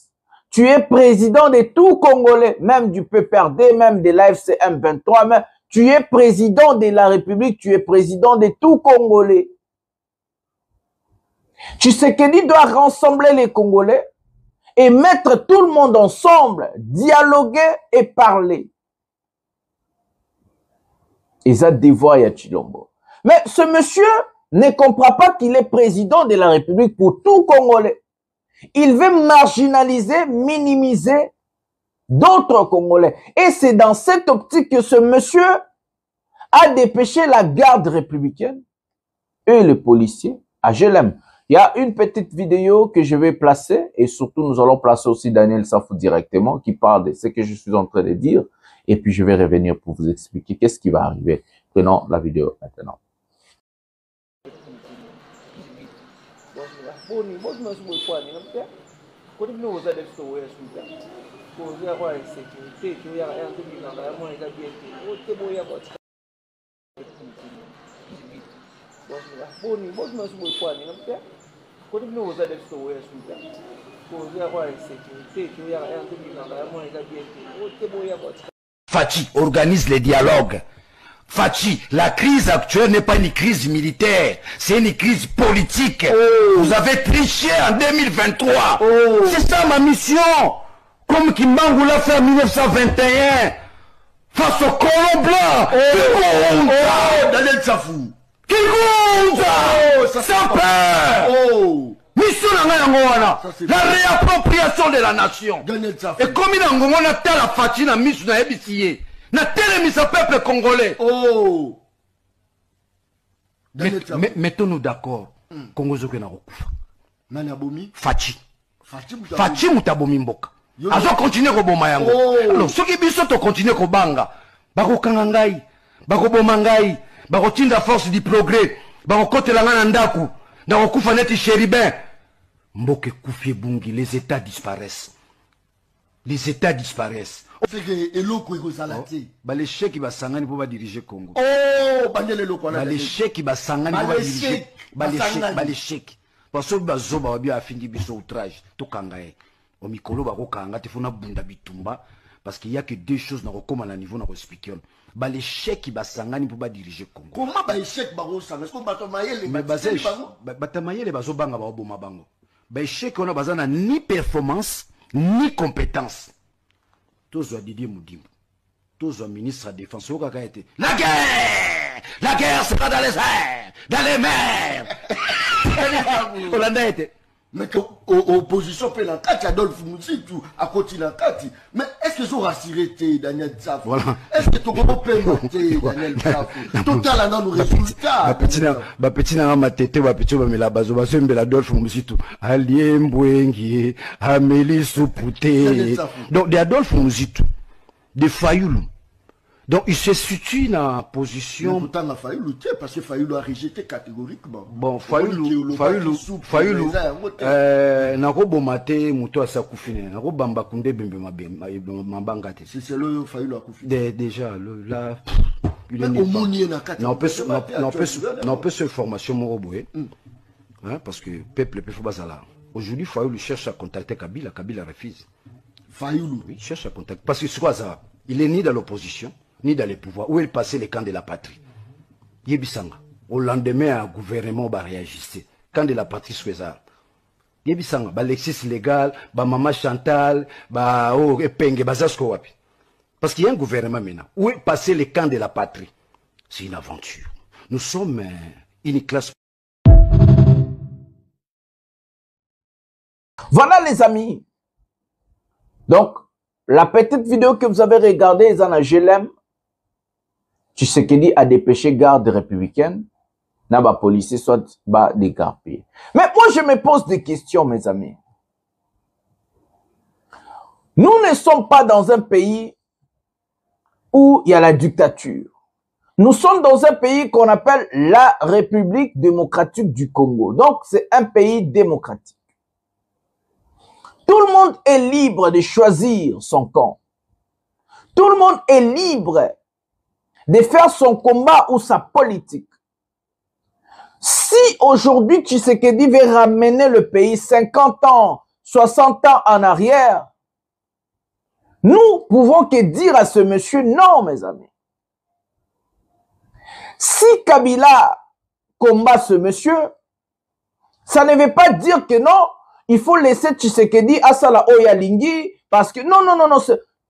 Tu es président de tout Congolais, même du PPRD, même de l'AFC M23, même. Tu es président de la République, tu es président de tout Congolais. Tshisekedi doit rassembler les Congolais et mettre tout le monde ensemble, dialoguer et parler. Et ça dévoie Chilombo. Mais ce monsieur ne comprend pas qu'il est président de la République pour tout Congolais. Il veut marginaliser, minimiser d'autres Congolais. Et c'est dans cette optique que ce monsieur a dépêché la garde républicaine et les policiers à Jélem. Il y a une petite vidéo que je vais placer et surtout nous allons placer aussi Daniel Safou directement qui parle de ce que je suis en train de dire et puis je vais revenir pour vous expliquer qu'est-ce qui va arriver. Prenons la vidéo maintenant. Fachi organise les dialogues. Fachi, la crise actuelle n'est pas une crise militaire, c'est une crise politique. Vous avez triché en 2023. C'est ça ma mission. Comme Kimbangu l'a fait en 1921. Face au colon blanc. Daniel Safou. Sans peur. Mission la réappropriation de la nation. Et comme il a un tel la Fachi na mission na ebisiye. Na télémisa peuple congolais. Mettons-nous d'accord. Congo zoke na kokufa. Nani abomi? Fachi mutabomi mboka. Azo continuer ko boma yango. Alors soki biso to continuer ko banga. Bako kanga ngai, bako boma ngai, bako tinda force du progrès, bako kotela nga na ndaku, ndako kufa neti chérubin. Mboke kufi bungi, les États disparaissent. Les États disparaissent. C'est que eloko eko salati. Ba les chèques qui va sangani pour diriger Congo. Oh, bandele eloko ba les chèques qui va sangani pour diriger. Ba les chèques. Parce que bazoba bien afindi biso outrage to kangaye. Au mikolo ba ko kanga te fona bunda bitumba parce qu'il y a que deux choses na ko na niveau na ko spikion. Ba les chèques qui va sangani pour diriger Congo. Comment ba échec ba ko sanga? Est-ce que bato mayele mais bata mayele bazo banga ba boma bango. Ba échec on a bazana ni performance ni compétence. Tous les Didier Moudimbo, tous les ministres de la Défense, la guerre sera dans les airs, dans les mers. Hollandais. Mais opposition fait la carte, Adolphe Mouzitu, à côté de la carte. Mais est-ce que vous rassurez Daniel Tsaf? Est-ce que tu peux Daniel Tsaf? Total, on a nos résultats. Ma petite ma tête, ma petite ma la base, ma soeur, Adolphe Mouzitu, Alien Bouengi, Amélie Soupouté. Donc, des Adolphe Mouzitu, des Fayoulou. Donc, il se situe dans la position. Mais pourtant, Fayoulou, parce que Fayoulou a rejeté catégoriquement. Bon, Fayoulou, Nako Bomate, Mouto Asakoufine, Nako Bamba Koundé Bembe Mabangate. C'est le Fayoulou a Koufine. Déjà, là. Mais au Mounier, on peut se formation Moroboué. Parce que le peuple peut faire ça. Aujourd'hui, Fayoulou cherche à contacter Kabila, Kabila refuse. Fayoulou? Oui, cherche à contacter. Parce que c'est quoi ça? Il est ni dans l'opposition, ni dans les pouvoirs. Où est passé les camps de la patrie? Yébisanga. Au lendemain, un gouvernement va réajuster. Camp de la patrie Suézard. Yébisanga. Ba Lexis légal, ba Maman Chantal, ba Epenge, ba Zasko Wapi. Parce qu'il y a un gouvernement maintenant. Où est passé les camps de la patrie? C'est une aventure. Nous sommes une classe. Voilà les amis. Donc, la petite vidéo que vous avez regardée, Zana Jelem, Tshisekedi a dépêché garde républicaine, n'a pas policier, soit bas décarpé. Mais moi, je me pose des questions, mes amis. Nous ne sommes pas dans un pays où il y a la dictature. Nous sommes dans un pays qu'on appelle la République démocratique du Congo. Donc, c'est un pays démocratique. Tout le monde est libre de choisir son camp. Tout le monde est libre de faire son combat ou sa politique. Si aujourd'hui Tshisekedi veut ramener le pays 50 ans, 60 ans en arrière, nous pouvons que dire à ce monsieur non, mes amis. Si Kabila combat ce monsieur, ça ne veut pas dire que non, il faut laisser Tshisekedi à Sala Oyalingi parce que non,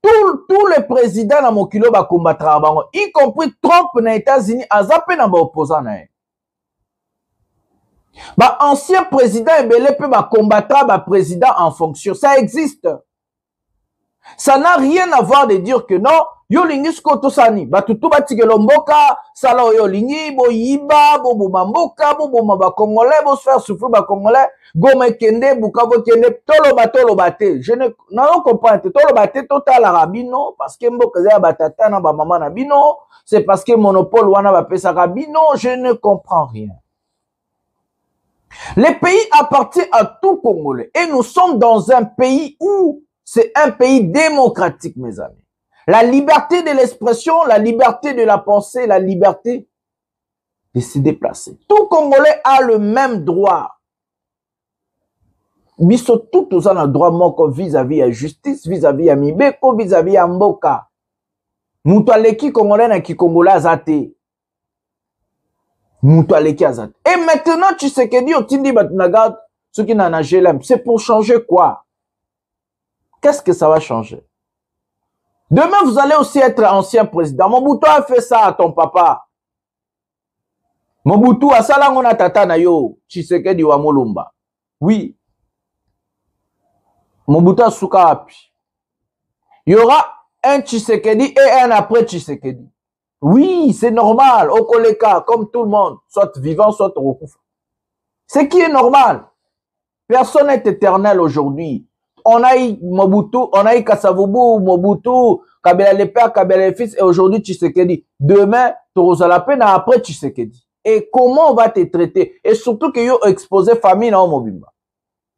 tous les présidents dans mon kilo va combattre, y compris Trump dans les États-Unis, à zappé dans l'opposant. Ancien président Ebele peut combattre président en fonction. Ça existe. Ça n'a rien à voir de dire que non, yolingi skoto sani, batutu batigelo mboka, sala yolingi, bo yiba, bo mboka, bo ba congolais, bo faire souffrir ba congolais, gome kende, bukavo kende, tolo bate. Je ne comprends pas, tolo bate, total arabino, parce que mboka za batata na ba maman na bino, c'est parce que monopole wana ba pesa rabino, je ne comprends rien. Le pays appartient à tout Congolais et nous sommes dans un pays où c'est un pays démocratique, mes amis. La liberté de l'expression, la liberté de la pensée, la liberté de se déplacer. Tout Congolais a le même droit. Biso tout a un droit moko vis-à-vis à justice, vis-à-vis à Mibeko, vis-à-vis à Mboka. Moutaleki Congolais na ki Congolais azate. Moutaleki azate. Et maintenant, tu sais que dit au Tindi Batnagat, ce qui n'a GLM, c'est pour changer quoi? Qu'est-ce que ça va changer? Demain, vous allez aussi être ancien président. Mobutu a fait ça à ton papa. Mobutu a salangona tata na yo, Tshisekedi wa Mulumba. Oui. Mobutu a souka api. Il y aura un Tshisekedi et un après Tshisekedi. Oui, c'est normal. Au Koleka, comme tout le monde, soit vivant, soit recouvert. Ce qui est normal. Personne n'est éternel aujourd'hui. On a eu Mobutu, on a eu Kasavubu, Mobutu, Kabila le père, Kabila le fils, et aujourd'hui Tshisekedi. Demain, Torozalapena, après Tshisekedi. Et comment on va te traiter? Et surtout que yo exposé famille na Mobimba.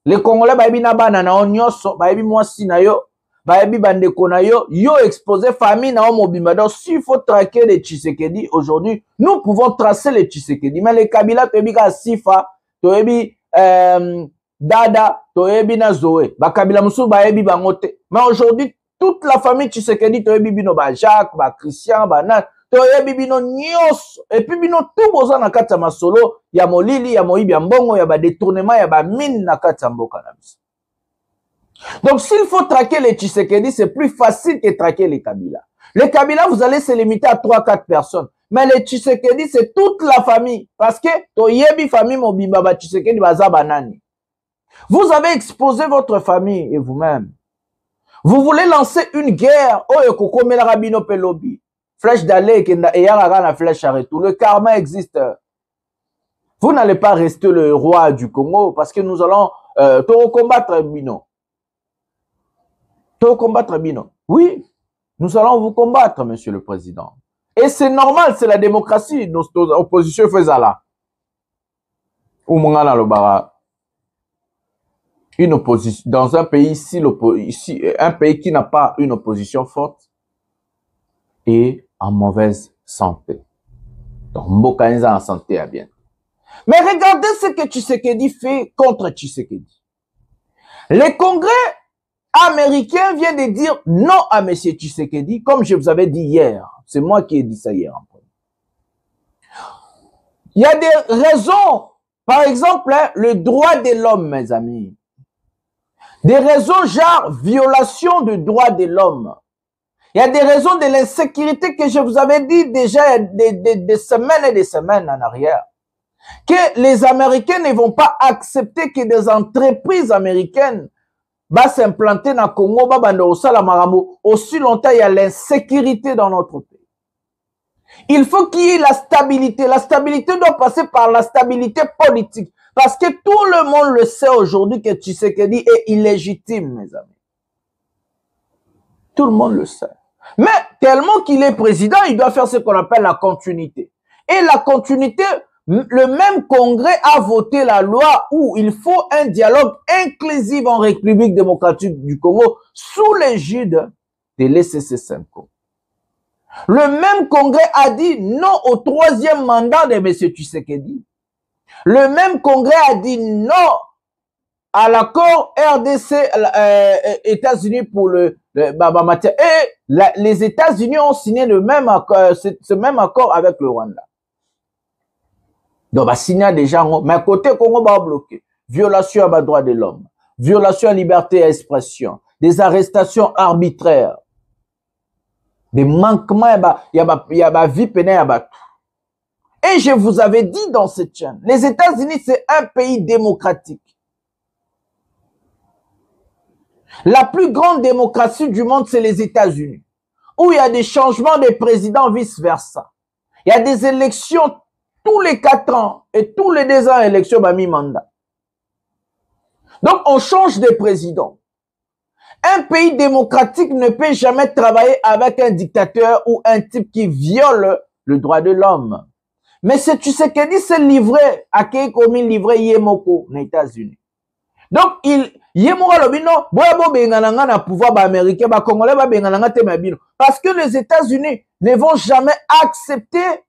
Les Congolais, baebi na banana onyoso, baebi mwasi na yo, baebi bandeko na yo, yo exposé famille na Mobimba. Donc s'il faut traquer les Tshisekedi aujourd'hui, nous pouvons tracer les Tshisekedi. Mais les Kabila, toyebi ka Sifa, toyebi Dada, toyebi na Zoé, ba Kabila musu baebi bangote. Mais aujourd'hui, toute la famille Tshisekedi, toyebi bino ba Jacques, ba Christian, ba Nan, toyebi bino nyos, et puis bino tout boza na kati ya masolo, ya molili, ya moibi ya mbongo, ya ba détournement, ya ba mine na kati ya mboka na biso. Donc s'il faut traquer les Tshisekedi, c'est plus facile que traquer les Kabila. Les Kabila, vous allez se limiter à 3-4 personnes. Mais les Tshisekedi, c'est toute la famille. Parce que toyebi famille mobimba ba Tshisekedi baza banani. Vous avez exposé votre famille et vous-même. Vous voulez lancer une guerre. Oh, Koko Melarabino Pelobi. Flèche d'aller et Yaragana flèche à retour. Le karma existe. Vous n'allez pas rester le roi du Congo parce que nous allons combattre Bino. Combattre Bino. Oui, nous allons vous combattre, monsieur le président. Et c'est normal, c'est la démocratie. Nos oppositions faisaient là. Ou Mongana Lobara. Une opposition dans un pays un pays qui n'a pas une opposition forte est en mauvaise santé. Donc Mbokanza en santé à bien. Mais regardez ce que Tshisekedi fait contre Tshisekedi. Le Congrès américain vient de dire non à M. Tshisekedi, comme je vous avais dit hier. C'est moi qui ai dit ça hier. Il y a des raisons. Par exemple, le droit de l'homme, mes amis. Des raisons genre violation du droit de l'homme. Il y a des raisons de l'insécurité que je vous avais dit déjà des semaines et des semaines en arrière. Que les Américains ne vont pas accepter que des entreprises américaines va s'implanter dans le Congo, aussi longtemps il y a l'insécurité dans notre pays. Il faut qu'il y ait la stabilité. La stabilité doit passer par la stabilité politique. Parce que tout le monde le sait aujourd'hui que Tshisekedi est illégitime, mes amis. Tout le monde le sait. Mais tellement qu'il est président, il doit faire ce qu'on appelle la continuité. Et la continuité, le même Congrès a voté la loi où il faut un dialogue inclusif en République démocratique du Congo sous l'égide de l'ECC-5. Le même Congrès a dit non au 3e mandat de M. Tshisekedi. Le même Congrès a dit non à l'accord RDC États-Unis pour le matière. Et les États-Unis ont signé le même accord, ce même accord avec le Rwanda. Donc, bah, signé déjà, mais à côté, Congo va bloquer. Violation à droit de l'homme. Violation à liberté d'expression. Des arrestations arbitraires. Des manquements, il y a vie pénale, et je vous avais dit dans cette chaîne, les États-Unis, c'est un pays démocratique. La plus grande démocratie du monde, c'est les États-Unis, où il y a des changements de présidents, vice-versa. Il y a des élections tous les 4 ans, et tous les 2 ans, élection, mi-mandat. Donc, on change de président. Un pays démocratique ne peut jamais travailler avec un dictateur ou un type qui viole le droit de l'homme. Mais c'est Tshisekedi s'est livré à Keikomi livré Yemoko aux États-Unis. Donc Yemoko lobino boyabo bengananga na pouvoir américain ba congolais ba bengananga te mabino parce que les États-Unis ne vont jamais accepter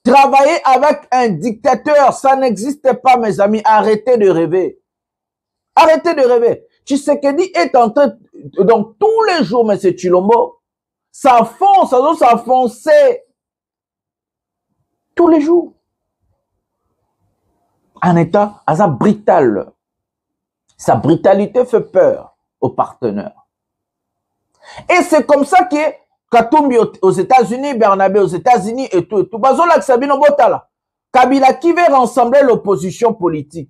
travailler avec un dictateur, ça n'existe pas mes amis, arrêtez de rêver. Arrêtez de rêver. Tshisekedi est en train donc tous les jours M. Tshilombo ça fonce tous les jours. Un État à sa brutal. Sa brutalité fait peur aux partenaires. Et c'est comme ça que Katumbi aux États-Unis, Bernabé aux États-Unis et tout. Bazola Sabino Botala. Kabila qui veut rassembler l'opposition politique.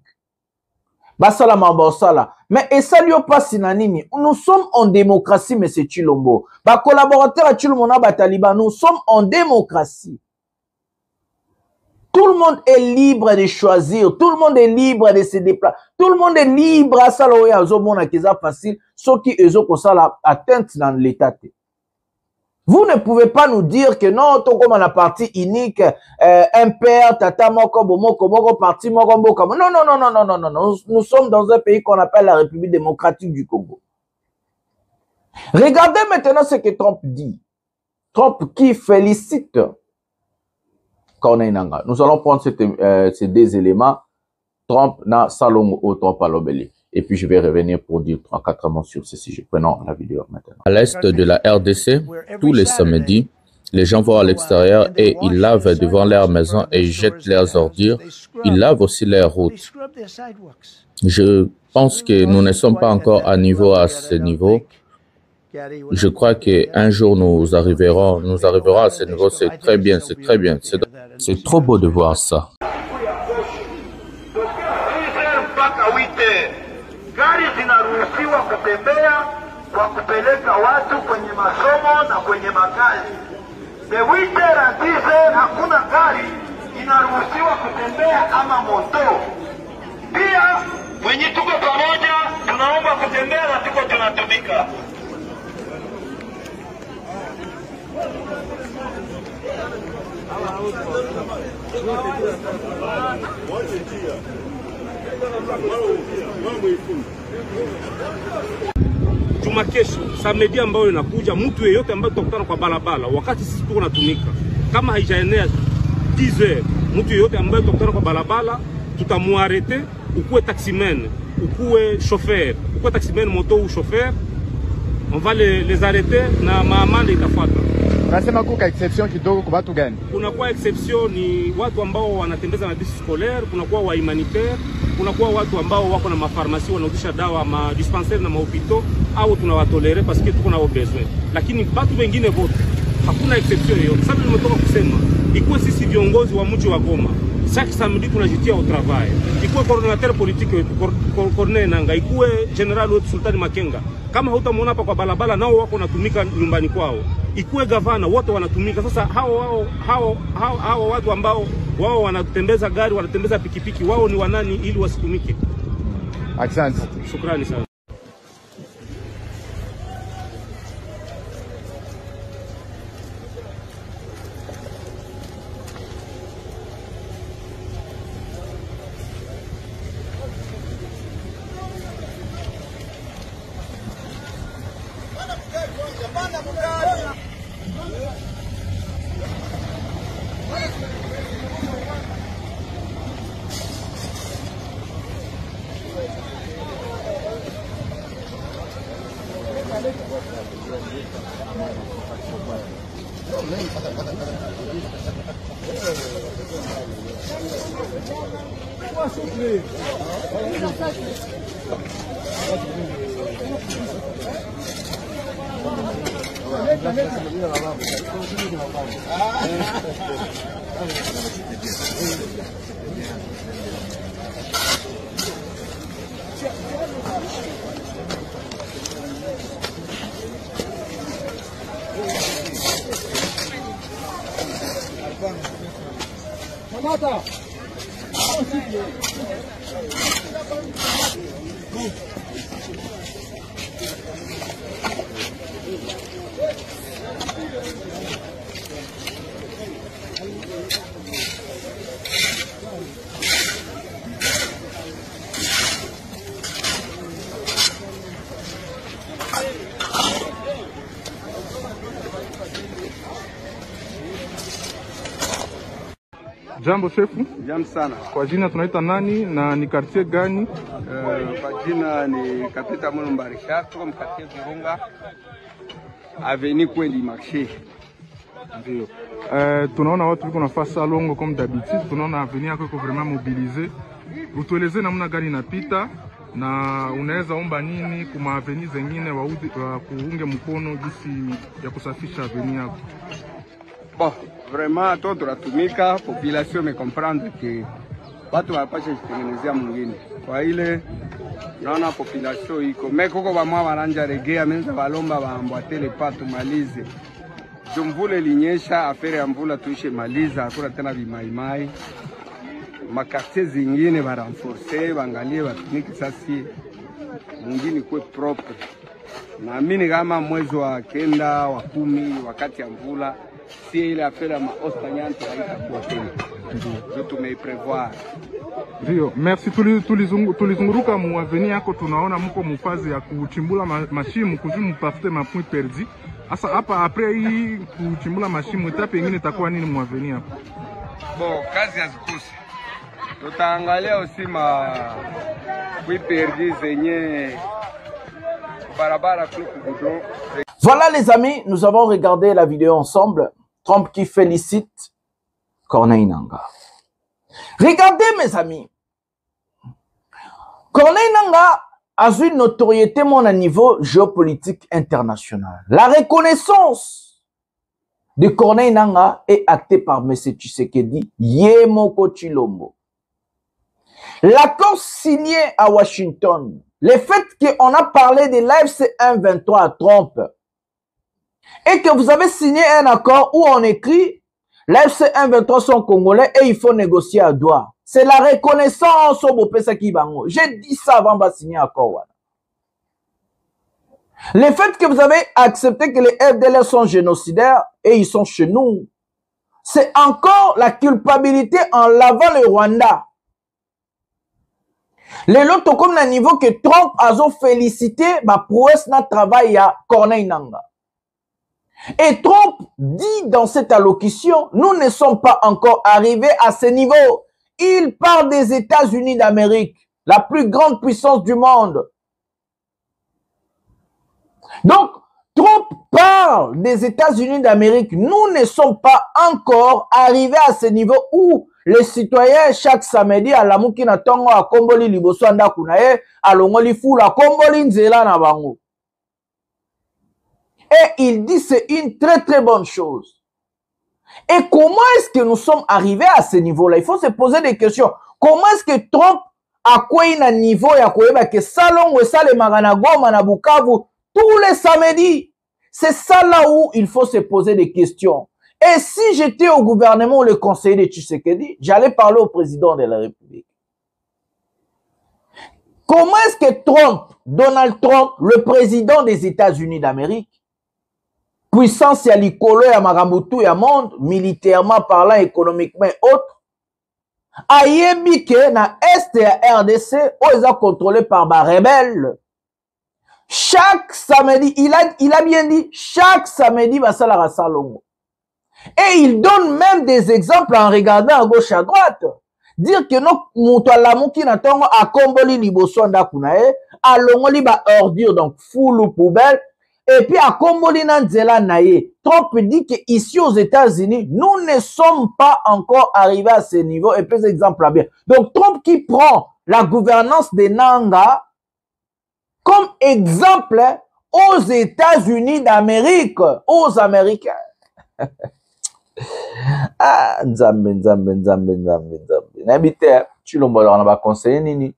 Basala Mambosala. Mais et ça lui pas sinanini. Nous sommes en démocratie, M. Tshilombo. Ba collaborateur à Tshilombo na Bataliba. Nous sommes en démocratie. Tout le monde est libre de choisir. Tout le monde est libre de se déplacer. Tout le monde est libre à s'allouer à Zomona qui est facile. Ceux qui ont la atteinte dans l'état. Vous ne pouvez pas nous dire que non, tout comme on a parti unique, un père, tata, moko, moko, parti, moko, moko. Non, non, non, non, non, non, non, non. Nous sommes dans un pays qu'on appelle la République démocratique du Congo. Regardez maintenant ce que Trump dit. Trump qui félicite Corneille Nangaa. Nous allons prendre ces deux éléments. Trump n'a salon au Trump à l'obéli. Et puis je vais revenir pour dire 3-4 mots sur ce sujet. Prenons la vidéo maintenant. À l'est de la RDC, tous les samedis, les gens vont à l'extérieur et ils lavent devant leur maison et jettent leurs ordures. Ils lavent aussi leurs routes. Je pense que nous ne sommes pas encore à ce niveau. Je crois qu'un jour nous arriverons à ce niveau. C'est très bien, c'est très bien. C'est trop beau de voir ça. Gari zinaruhusiwa kutembea kwa kupeleka watu kwenye masomo na kwenye makazi. The winter atize hakuna gari inaruhusiwa kutembea kama moto. Pia wenye tuko pamoja tunaomba kutembea na tuko tunatumika. Juma kesho, samedi ambayo inakuja, mtu yeyote ambaye tutakutana kwa barabara wakati sisi tuko natumika, kama haijaenea 10h, mtu yeyote ambaye tutakutana kwa barabara tutamuarete, ukuwe taximen, ukuwe chauffeur, ukuwe taximen moto ou chauffeur, on va les arrêter na maamande itafuata. Unasema kuka exception kidogo kwa watu gani? Kuna kwa exception ni watu ambao wanatembeza na bisi scolaire, kuna kwa wa humanitaire, kuna kwa watu ambao wako na mafarmasi wanauzisha dawa, ma dispensaire na mahopito, au tunawatolere parce que tuko na besoin. Lakini watu wengine wote hakuna exception yoyote. Sasa nimetoka kusema ikuwe sisi viongozi wa mji wa Goma, chaque samedi tunajitia au travail. Ikuwe coordinateur politique wetu Corneille Nangaa, ikuwe general wetu Sultani Makenga. Kama hutamuona hapa kwa barabara nao wako natumika nyumbani kwao. Ikuwe gavana wote wanatumika. Sasa hao watu ambao wao wanatembeza gari, wanatembeza pikipiki, wao ni wanani ili wasitumike? Asante. Shukrani sana. Jambo shefu. Jambo sana. Kwa jina tunaita nani na ni quartier gani? Kwa jina ni Kapita Mulumba Richard, tuko mkartier Virunga, Avenue Kwendi Marché. Ndio. Tunaona watu wiko nafasi salongo comme d'habitude, tunaona avenue yako iko vraiment mobilisée. Utueleze namna gani inapita na unaweza omba nini kuma avenue zingine wa kuunge mkono jinsi ya kusafisha avenue yako? Bon, vraiment tout tunatumika, population me comprendre que watu wanapasha jitengenezea mwingine. Kwa ile naona population iko meko kwa mwa wananja regea menza balomba waambwatele pa tumalize. Mvula ilinyesha, afere ya mvula tuishe maliza, hakuna tena vimaimai. Makartie zingine baranforce, bangalie batumiki sasi mwingine kwe propre. Naamini kama mwezi wa kenda, wa 10, wakati ya mvula, si ile afere ya maosta nyante haitakuwa tena. Ndio tumeiprevoir. Ndio, merci. Tulizunguruka muaveni yako, tunaona mko mufazi ya kuchimbula mashimu kuzimu mpafute mapui perdi. Asa hapa apre hii kuchimbula mashimu etape nyingine itakuwa nini muaveni hapo? Bon, kazi hazikosi. Tutaangalia aussi mapui perdi zenye barabara kugoudron. Voilà les amis, nous avons regardé la vidéo ensemble. Trump qui félicite Corneille Nangaa. Regardez mes amis, Corneille Nangaa a une notoriété à niveau géopolitique international. La reconnaissance de Corneille Nangaa est actée par M. Tshisekedi Yemoko Tshilombo. L'accord signé à Washington, le fait qu'on a parlé de l'AFC 123 à Trump et que vous avez signé un accord où on écrit l'AFC 123 sont congolais et il faut négocier à Douala. C'est la reconnaissance au Bopesa Kibango. J'ai dit ça avant de signer un accord. Le fait que vous avez accepté que les FDLR sont génocidaires et ils sont chez nous, c'est encore la culpabilité en lavant le Rwanda. Les lotos comme le niveau que Trump a félicité ma prouesse na travail à Corneille Nangaa. Et Trump dit dans cette allocution, nous ne sommes pas encore arrivés à ce niveau. Il parle des États-Unis d'Amérique, la plus grande puissance du monde. Donc, Trump parle des États-Unis d'Amérique. Nous ne sommes pas encore arrivés à ce niveau où les citoyens, chaque samedi, à la Moukina Tongo, à Komboli Liboso, à Ndakunaye, à Longoli Foula, à Komboli Nzela, na Bango. Et il dit c'est une très très bonne chose. Et comment est-ce que nous sommes arrivés à ce niveau-là? Il faut se poser des questions. Comment est-ce que Trump a quoi un niveau et a quoi que salon ou ça les Maganagoma na Bukavu tous les samedis? C'est ça là où il faut se poser des questions. Et si j'étais au gouvernement ou le conseiller de Tshisekedi, j'allais parler au président de la République. Comment est-ce que Trump, Donald Trump, le président des États-Unis d'Amérique, puissance ya likolo ya marambutu ya monde, militairement parlant, économiquement et autres, ayebi ke na est ya RDC, ils sont contrôlés par des rebelles. Chaque samedi, il a bien dit, chaque samedi, basala rasalongo. Et il donne même des exemples en regardant à gauche à droite. Dire que non, moutalamuki na tongo a komboli liboso ndakunae, a longoli ba ordure, donc foule ou poubelle. Et puis à Kombolina Nzela Naye, Trump dit qu'ici aux États-Unis, nous ne sommes pas encore arrivés à ce niveau. Et puis exemple là bien. Donc Trump qui prend la gouvernance de Nangaa comme exemple aux États-Unis d'Amérique, aux Américains. Ah, Nzambe. N'habite, tu l'as on a pas conseillé nini.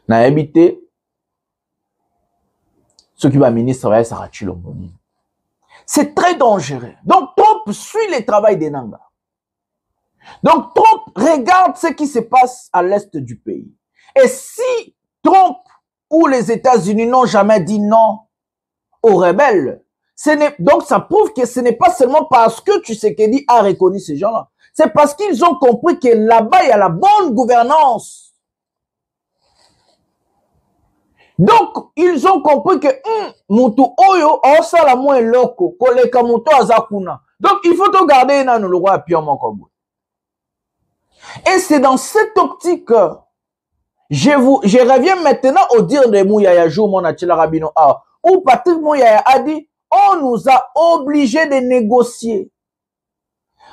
N'habite. Ce qui va ministre, c'est très dangereux. Donc, Trump suit le travail des Nangaa. Donc, Trump regarde ce qui se passe à l'est du pays. Et si Trump ou les États-Unis n'ont jamais dit non aux rebelles, donc ça prouve que ce n'est pas seulement parce que Tshisekedi a reconnu ces gens-là. C'est parce qu'ils ont compris que là-bas, il y a la bonne gouvernance. Donc, ils ont compris que Moutou Oyo, Osala Moué Loko, Koleka Moutou Azakuna. Donc, il faut te garder dans le roi Pierre Mokobo. Et c'est dans cette optique, je reviens maintenant au dire de Mouyaya Jou, mon Achila Rabino, où Patrick Mouyaya a dit, on nous a obligés de négocier.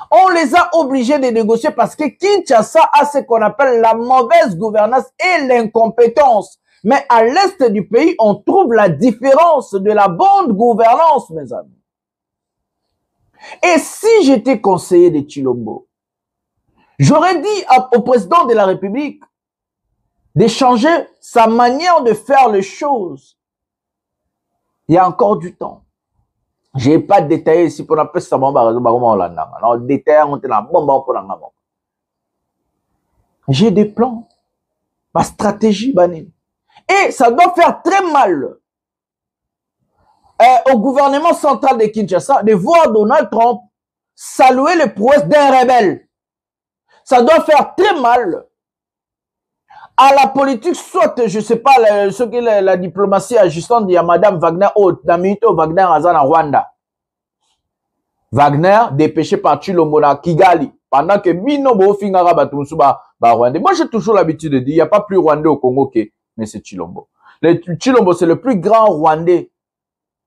On les a obligés de négocier parce que Kinshasa a ce qu'on appelle la mauvaise gouvernance et l'incompétence. Mais à l'est du pays, on trouve la différence de la bonne gouvernance, mes amis. Et si j'étais conseiller de Tshilombo, j'aurais dit au président de la République de changer sa manière de faire les choses. Il y a encore du temps. Je n'ai pas détaillé ici pour appeler ça bon non détaillé on te la bombe pour la ngamo. J'ai des plans, ma stratégie banine. Et ça doit faire très mal au gouvernement central de Kinshasa de voir Donald Trump saluer les prouesses d'un rebelle. Ça doit faire très mal à la politique, soit, je ne sais pas, ce que la diplomatie ajustante de Madame Wagner, Namito Wagner Azana Rwanda. Wagner, dépêché par Chilombo na Kigali, pendant que Minobo Fingara Batumsuba Rwanda. Moi, j'ai toujours l'habitude de dire, il n'y a pas plus Rwandais au Congo que, mais c'est Chilombo. Chilombo, c'est le plus grand Rwandais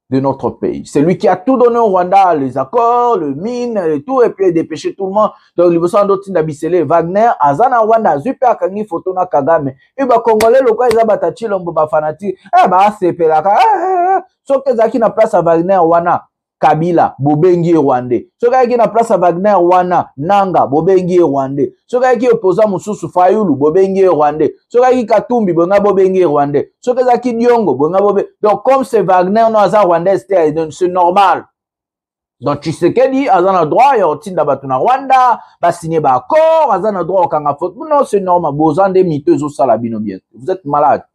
de notre pays. C'est lui qui a tout donné au Rwanda, les accords, le mine, et tout, et puis dépêché tout le monde. Donc, il veut s'en d'autres d'Abissele, Wagner, Azana Rwanda, Super Kangi, Fotona Kagame, et bah, Congolais, le quoi, ils abattent Chilombo, bah, fanatique, bah, c'est Pelaka, sauf que Zaki n'a place à Wagner, Wana, Kabila, Bobengi Rwandais. Ce gars qui n'a place à Wagner, Wana, Nanga, Bobengi Rwandais. Ce gars qui est opposant Moussoussou Fayoulou, Bobengi Rwandais. Ce gars qui Katumbi, Bonga Bobengi Rwandais. Ce gars qui Nyongo, Bonga Bobengi. Donc, comme c'est Wagner, non, Azar Rwandais, c'est normal. Donc, tu sais qu'il dit, Azan a droit, il y a aussi d'Abatuna Rwanda, va signer d'accord, Azan a droit au Kanga Faute. Non, c'est normal. Bozan des miteux au salabino bien. Vous êtes malade.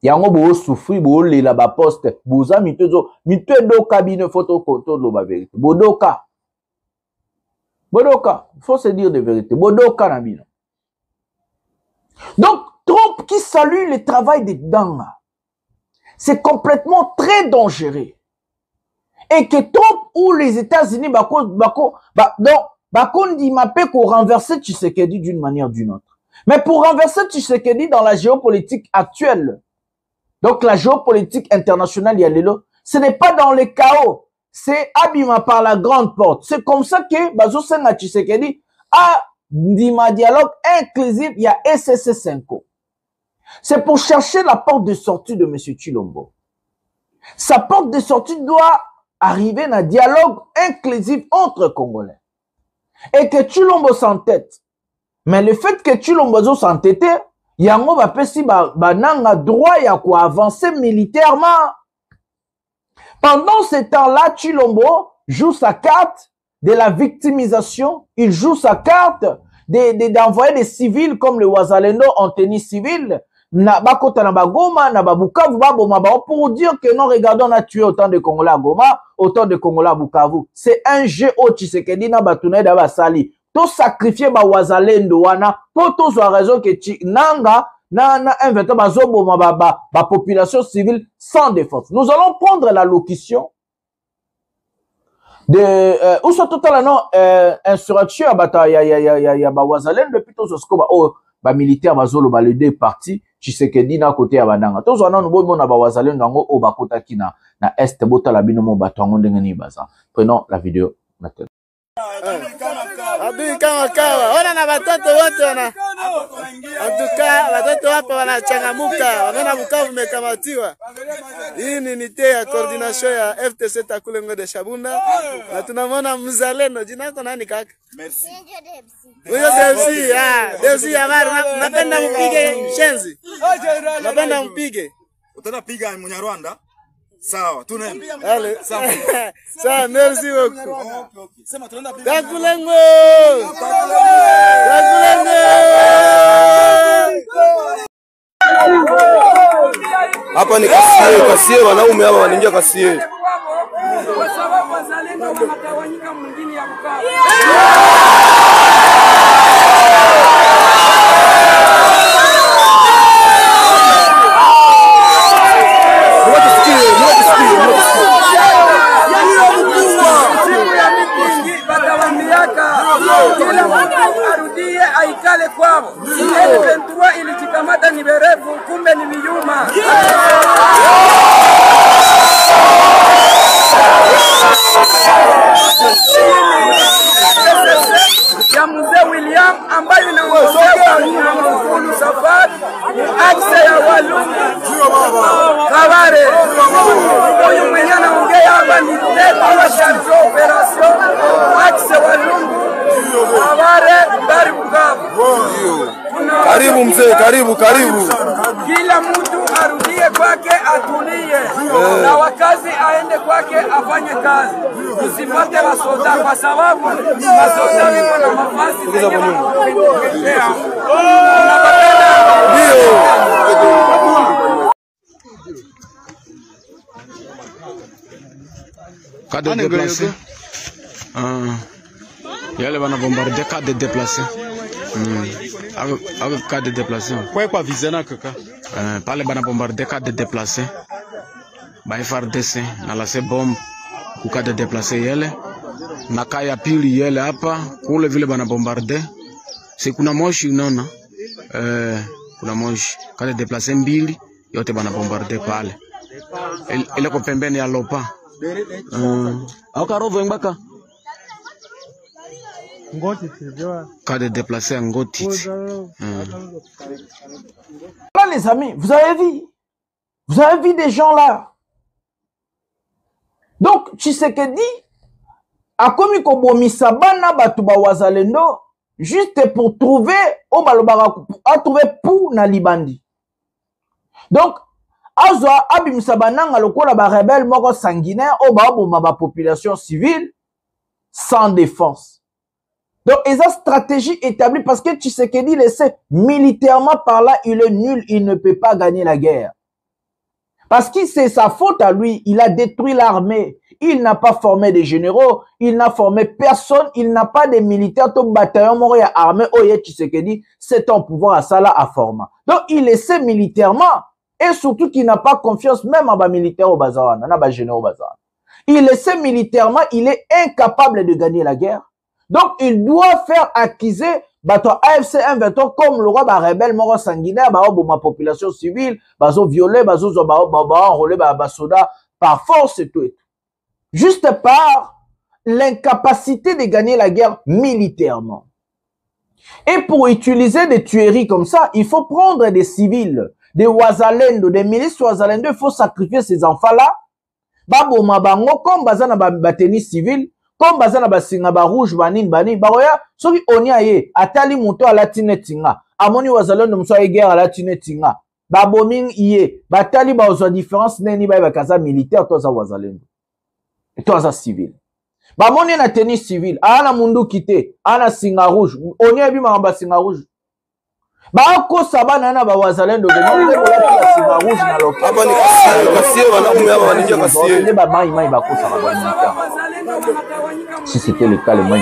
Yango bo souffrir bo le la ba poste boza mitezo mitedo cabine photo koto lo ba vérité bodoka faut se dire de vérité bodoka na bino. Donc Trump qui salue le travail des dents, c'est complètement très dangereux, et que Trump ou les États-Unis dit mappé pour renverser Tshisekedi d'une manière ou d'une autre. Mais pour renverser Tshisekedi dans la géopolitique actuelle, donc la géopolitique internationale, il y a l'élo. Ce n'est pas dans le chaos. C'est abîma par la grande porte. C'est comme ça que Bazo Senga Tshisekedi a dit ma dialogue inclusif. Il y a SSC 5. C'est pour chercher la porte de sortie de M. Chilombo. Sa porte de sortie doit arriver dans un dialogue inclusif entre Congolais. Et que Chilombo s'entête. Mais le fait que Chilombo s'entête, Yango va pesi nanga droit ya quoi avancer militairement. Pendant ce temps-là, Chilombo joue sa carte de la victimisation. Il joue sa carte d'envoyer des civils comme le Wazalendo en tenue civile. Na bakota na bagoma, na babukavu baboma pour dire que non, regardons, on a tué autant de Congolais à Goma, autant de Congolais à Bukavu. C'est un jeu au Tshisekedi na batune da basali. To sacrifier ba Wazalendo wana pour tous la raison que nanga na inventé bazobo ba population civile sans défense. Nous allons prendre la locution de où sont total non insurrection bata ya ba Wazalendo depuis tous ce ba militaire bazolo ba les deux partis Tshisekedi na côté ya bananga. Tous wana nous bon na ba Wazalendo ngo o bakota kina na est bota la bino mo batongo ndenge ni baza. Prenons la vidéo maintenant. Adui kama kawa, ona na watoto wote wana. Antuka watoto hapa wanachangamuka, wanaona Bukavu umekamatiwa. Hii ni nite ya coordination ya FTC Takulengo de Shabunda. Na tunamwona mzalendo, jina lako nani kaka? Merci. Huyo Debsi, Debsi habari, napenda mpige shenzi. Napenda mpige. Utanapiga Munyarwanda? Sawa, tunaenda. Allez, sawa. Sawa, merci beaucoup. Sema tunaenda piga. Takulengo. Takulengo. Hapa ni kasie wanaume hapa wanaingia kasie. Kwa sababu wazalendo wanatawanyika mwingine ya Bukavu. Kila mtu arudie aikale kwao. M23 ilijikamata ni berefu, kumbe ni miyuma. Ya mzee William ambayo inaongozwa na Mkulu Safari, akse ya Walungu Kabare. Huyu mwenye anaongea hapa ni tete wa charge operation akse Walungu Kabare Bari Bukavu. Karibu mzee, karibu. Kila mtu arudie kwa kwake atulie, na wakazi aende kwake afanye kazi. Tusipate masoda kwa sababu masoda wiko na mafasi zenye wanakutetea. Cas de déplacés. Il y a les bombardés, cas de déplacés. Avec cas de déplacés. Quoi viser na kaka? Pas les bombardés, cas de déplacés. Bah FARDC, na la se bombe, ku cas de déplacés yele. Na kaya pili yele hapa, kule vile bana bombardé. C'est kuna moshi unaona. Kuna moshi. Cas de déplacés mbili, yote bana bombardé pale. Ile ko pembeni ya Lopa. Akarovo mbaka. Cas de déplacés à Ngoti. Là, les amis, vous avez vu des gens là. Donc, Tshisekedi a commis Kobomisa bana batuba wazalendo juste pour trouver au balobara, a trouvé pour na libandi. Donc, Azwa abimisa bananga lokola ba rebelle moko sanguinaire au baboma ba population civile sans défense. Donc, et sa stratégie établie parce que Tshisekedi le sait, militairement par là, il est nul, il ne peut pas gagner la guerre. Parce que c'est sa faute à lui, il a détruit l'armée, il n'a pas formé des généraux, il n'a formé personne, il n'a pas de militaires, tout bataillon moria armé, oye Tshisekedi, c'est en pouvoir à ça là à former. Donc, il le sait militairement, et surtout qu'il n'a pas confiance même en bas militaire au bazar, en bas généraux au bazar. Il le sait militairement, il est incapable de gagner la guerre. Donc, il doit faire acquiser bateau AFC 1-23 comme le roi ba rebelle mort sanguinaire, ba ma population civile, bazo violé, bazo enrôlé, ba soda par force et tout. Juste par l'incapacité de gagner la guerre militairement. Et pour utiliser des tueries comme ça, il faut prendre des civils, des wazalendo, des milices wazalendo, il faut sacrifier ces enfants-là. Babo mabango comme bazana ba tennis civil. Comme bazana basinga ba rouge banin baroya soki onia ye atali muto ala tinetinga amoni wazalendo mso ye guerre ala tinetinga ba bombing ye batali ba ozo différence neni ba kaza militaire to za wazalendo to za civil ba moni na tennis civil ana mundu kite ana singa rouge onia bi mamba singa rouge ba ko sabana na ba wazalendo de monde ko singa rouge na loka abani kasi wana kumya baninja kasi ba mai ba ko sabana. Si c'était le cas, le moins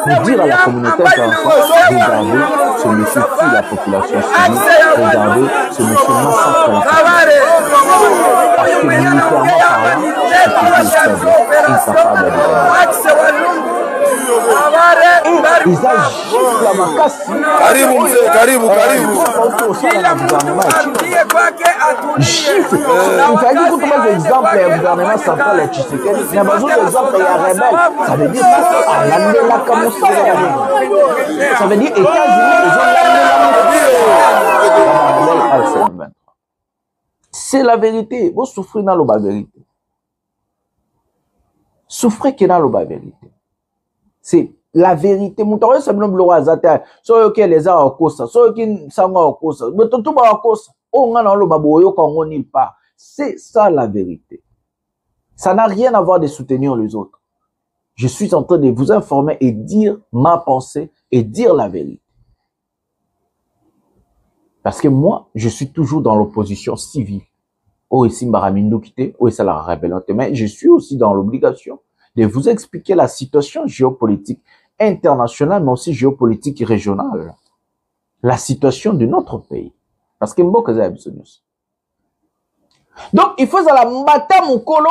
pour dire à la communauté internationale, regardez, ce monsieur tue la population civile, regardez, ce monsieur massacre la population. Parce que militairement parlant, c'est faible, incapable de gagner. Ils agissent la makasi. Karibu. Chiffre. Il fallait que tu exemple le gouvernement central et Tshisekedi. Il y a besoin d'exemple et rebelle. Ça veut dire à l'année là comme ça. Ça veut dire États-Unis, ils ont l'année. C'est la vérité. Vous souffrez dans la vérité. Souffrez que dans la vérité. C'est la vérité. Moutoué c'est bien bleu azata. Soyo que les a okosa, soyo qui sanga okosa. Mais tout ba okosa. Oh ngana lo baboyo Congo nulle part. C'est ça la vérité. Ça n'a rien à voir de soutenir les autres. Je suis en train de vous informer et dire ma pensée et dire la vérité. Parce que moi, je suis toujours dans l'opposition civile. Oh ici Mbaramindu Kité, oh ça la rébellion. Mais je suis aussi dans l'obligation de vous expliquer la situation géopolitique internationale, mais aussi géopolitique régionale. La situation de notre pays. Parce que Mboka za bisonus. Donc, il faut la mbata mukolo,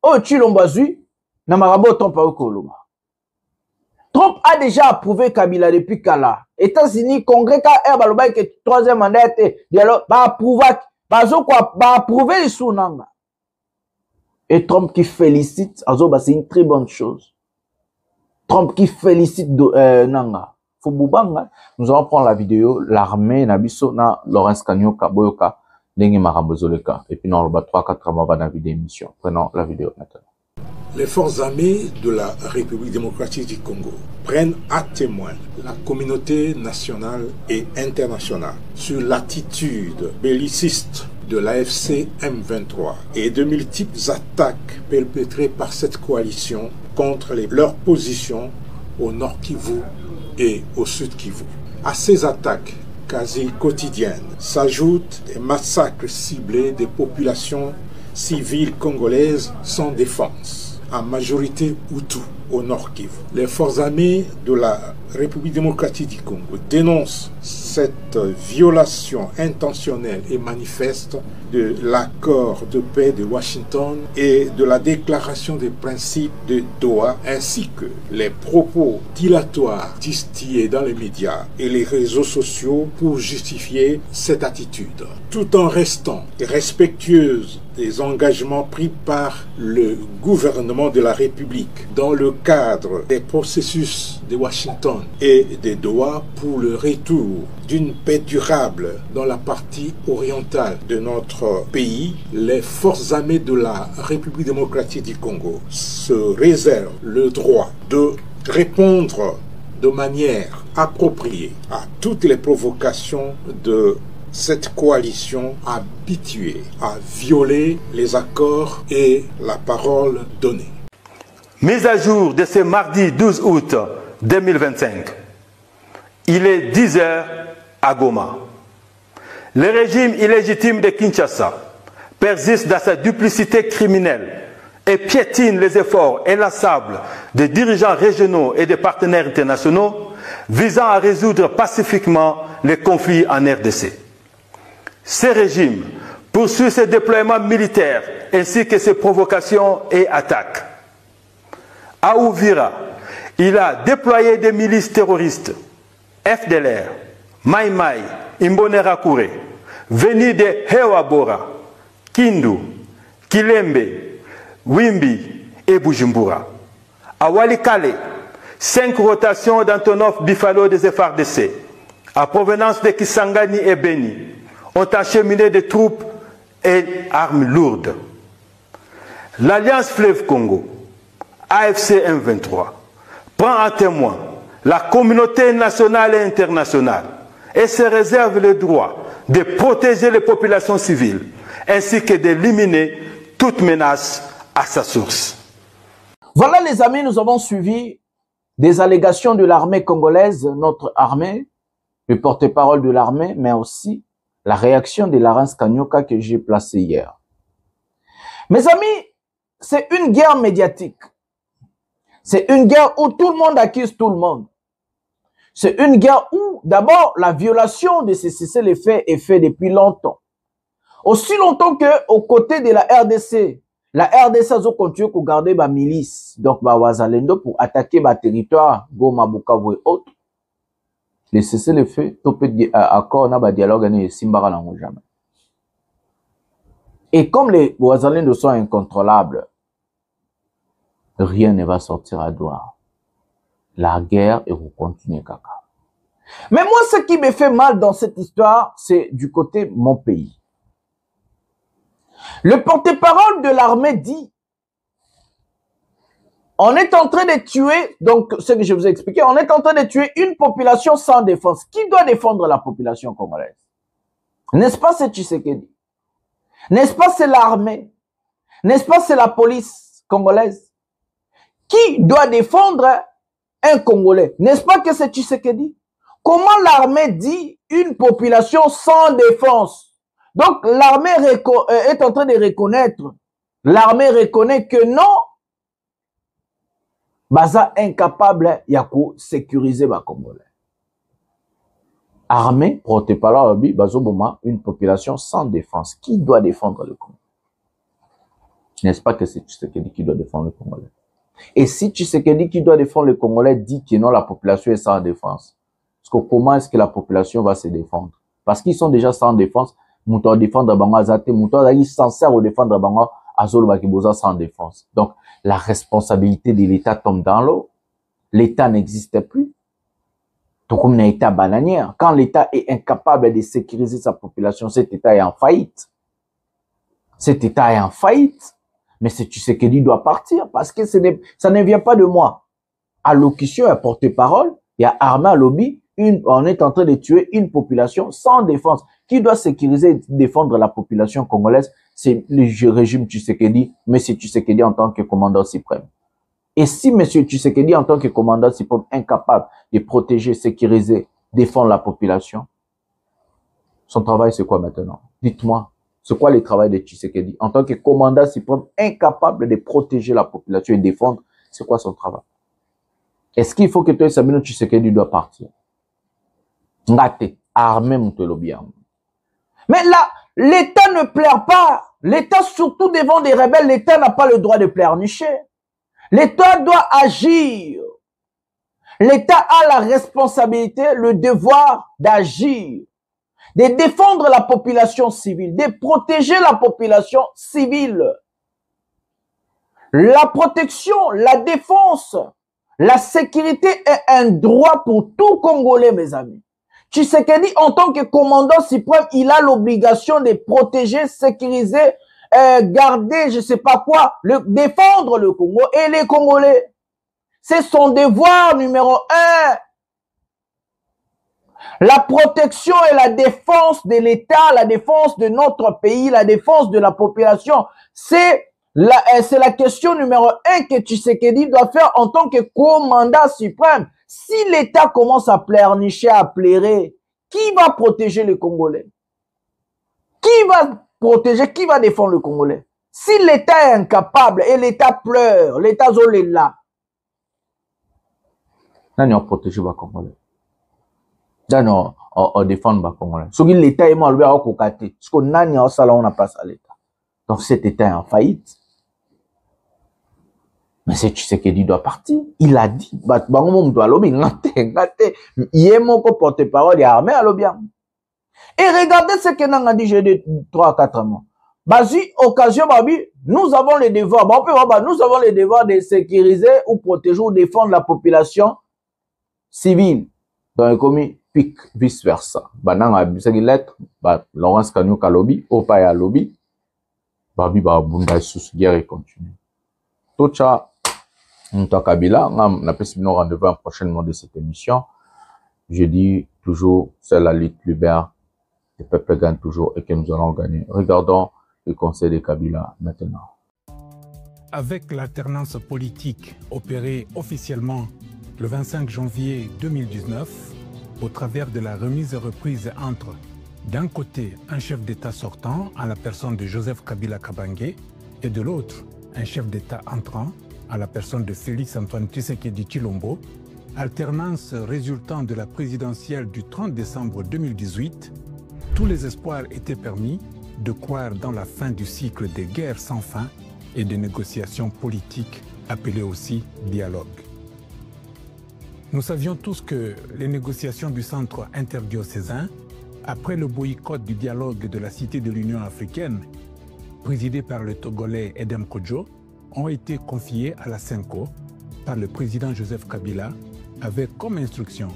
oh Chilombazui, na marabo Trump pa koloma. Trump a déjà approuvé Kabila depuis Kala. États-Unis, Congrès, ka baloba que troisième mandat, dialogue, ba approuvé bazo quoi ba approuver les sounanga. Et Trump qui félicite, c'est une très bonne chose. Trump qui félicite Nanga. Fouboumbanga, nous allons prendre la vidéo, l'armée Nabiso na Laurence Kanyoka Boyoka Dengue Marabozoleka. Et puis nous allons 3-4 mois dans la vidéo émission. Prenons la vidéo maintenant. Les forces armées de la République démocratique du Congo prennent à témoin la communauté nationale et internationale sur l'attitude belliciste de l'AFC M23 et de multiples attaques perpétrées par cette coalition contre leurs positions au Nord Kivu et au Sud Kivu. À ces attaques quasi quotidiennes s'ajoutent des massacres ciblés des populations civiles congolaises sans défense, en majorité Hutu au Nord Kivu. Les forces armées de la République démocratique du Congo dénoncent cette violation intentionnelle et manifeste de l'accord de paix de Washington et de la déclaration des principes de Doha, ainsi que les propos dilatoires distillés dans les médias et les réseaux sociaux pour justifier cette attitude, tout en restant respectueuse des engagements pris par le gouvernement de la République dans le cadre des processus de Washington et de Doha pour le retour d'une paix durable dans la partie orientale de notre pays. Les forces armées de la République démocratique du Congo se réservent le droit de répondre de manière appropriée à toutes les provocations de cette coalition habituée à violer les accords et la parole donnée. Mise à jour de ce mardi 12 août 2025. Il est 10 h à Goma. Le régime illégitime de Kinshasa persiste dans sa duplicité criminelle et piétine les efforts inlassables des dirigeants régionaux et des partenaires internationaux visant à résoudre pacifiquement les conflits en RDC. Ce régime poursuit ses déploiements militaires ainsi que ses provocations et attaques. À Uvira, il a déployé des milices terroristes, FDLR, Mai Mai, Imbonerakure, venus de Hewabora, Kindu, Kilembe, Wimbi et Bujumbura. À Walikale, 5 rotations d'Antonov Bifalo des FARDC, à provenance de Kisangani et Beni, ont acheminé des troupes et armes lourdes. L'Alliance Fleuve Congo, AFC M23, prend en témoin la communauté nationale et internationale et se réserve le droit de protéger les populations civiles ainsi que d'éliminer toute menace à sa source. Voilà les amis, nous avons suivi des allégations de l'armée congolaise, notre armée, le porte-parole de l'armée, mais aussi la réaction de Laurence Kanyoka que j'ai placée hier. Mes amis, c'est une guerre médiatique. C'est une guerre où tout le monde accuse tout le monde. C'est une guerre où, d'abord, la violation de ces cessez-le-feu est faite depuis longtemps. Aussi longtemps que, aux côtés de la RDC a continué à garder ma milice, donc ma Wazalendo, pour attaquer ma territoire, Goma, Bukavu et autres. Les cessez-le-feu, accord, on a un dialogue, on a Simbara n'en jamais. Et comme les Wazalendo sont incontrôlables, rien ne va sortir à Douala. La guerre et vous continuez, caca. Mais moi, ce qui me fait mal dans cette histoire, c'est du côté mon pays. Le porte-parole de l'armée dit, on est en train de tuer, donc ce que je vous ai expliqué, on est en train de tuer une population sans défense. Qui doit défendre la population congolaise? N'est-ce pas c'est Tshisekedi? N'est-ce pas c'est l'armée? N'est-ce pas c'est la police congolaise? Qui doit défendre un Congolais? N'est-ce pas que c'est Tshisekedi? Comment l'armée dit une population sans défense? Donc l'armée est en train de reconnaître. L'armée reconnaît que non, baza incapable de sécuriser les Congolais. Armée, porte-parole, une population sans défense. Qui doit défendre le Congo? N'est-ce pas que c'est Tshisekedi qui doit défendre le Congolais? Et si Tshisekedi qui doit défendre le Congolais dit que non, la population est sans défense, parce que comment est-ce que la population va se défendre? Parce qu'ils sont déjà sans défense, Mouton défendre bango azate, mouton azaki sincère au défendre bango azolo bakiboza sans défense. Donc la responsabilité de l'État tombe dans l'eau. L'État n'existe plus. Donc comme un État bananière, quand l'État est incapable de sécuriser sa population, cet État est en faillite. Cet État est en faillite. Mais c'est Tshisekedi doit partir parce que ça ne vient pas de moi. Allocution et porte-parole, il y a armée à lobby, on est en train de tuer une population sans défense. Qui doit sécuriser et défendre la population congolaise? C'est le régime Tshisekedi, M. Tshisekedi en tant que commandant suprême. Et si M. Tshisekedi en tant que commandant suprême incapable de protéger, sécuriser, défendre la population, son travail c'est quoi maintenant? Dites-moi, c'est quoi le travail de Tshisekedi en tant que commandant suprême incapable de protéger la population et défendre? C'est quoi son travail? Est-ce qu'il faut que toi, Sabino Tshisekedi doit partir? Ngate, armé Moutelobiam. Mais là, l'État ne plaire pas. L'État, surtout devant des rebelles, l'État n'a pas le droit de pleurnicher. L'État doit agir. L'État a la responsabilité, le devoir d'agir, de défendre la population civile, de protéger la population civile. La protection, la défense, la sécurité est un droit pour tout Congolais, mes amis. Tshisekedi, en tant que commandant suprême, il a l'obligation de protéger, sécuriser, garder, je sais pas quoi, défendre le Congo et les Congolais. C'est son devoir numéro 1. La protection et la défense de l'État, la défense de notre pays, la défense de la population, c'est la question numéro 1 que Tshisekedi doit faire en tant que commandant suprême. Si l'État commence à pleurnicher, à plairer, qui va protéger les Congolais? Qui va protéger, qui va défendre le Congolais? Si l'État est incapable et l'État pleure, l'État zole est là, on protège les Congolais. On défend les Congolais. Si l'État est mal, on va se parce qu'on n'a pas à l'État. Donc cet État est en faillite. Mais c'est Tshisekedi doit partir. Il a dit, porte-parole et armée à l'Obiang. Et regardez ce que nous a dit, j'ai dit 3 à 4 mois. Basi, occasion, babi, nous avons le devoir, nous avons le devoir de sécuriser ou protéger ou défendre la population civile. Dans le commis, pic, vice versa. Banang a bisé lettre, Laurence Kanyuka lobby, Opaya lobby, babi, bunda sous guerre et continue. Tout ça, Kabila, on a pris nos rendez-vous prochainement de cette émission. Je dis toujours, c'est la lutte libère. Le peuple gagne toujours et que nous allons gagner. Regardons le conseil de Kabila maintenant. Avec l'alternance politique opérée officiellement le 25 janvier 2019, au travers de la remise et reprise entre, d'un côté, un chef d'État sortant, à la personne de Joseph Kabila Kabange, et de l'autre, un chef d'État entrant, à la personne de Félix Antoine Tshisekedi Tshilombo, alternance résultant de la présidentielle du 30 décembre 2018, tous les espoirs étaient permis de croire dans la fin du cycle des guerres sans fin et des négociations politiques appelées aussi dialogue. Nous savions tous que les négociations du centre interdiocésain, après le boycott du dialogue de la Cité de l'Union africaine, présidé par le Togolais Edem Kodjo, ont été confiées à la CENCO par le président Joseph Kabila avec comme instruction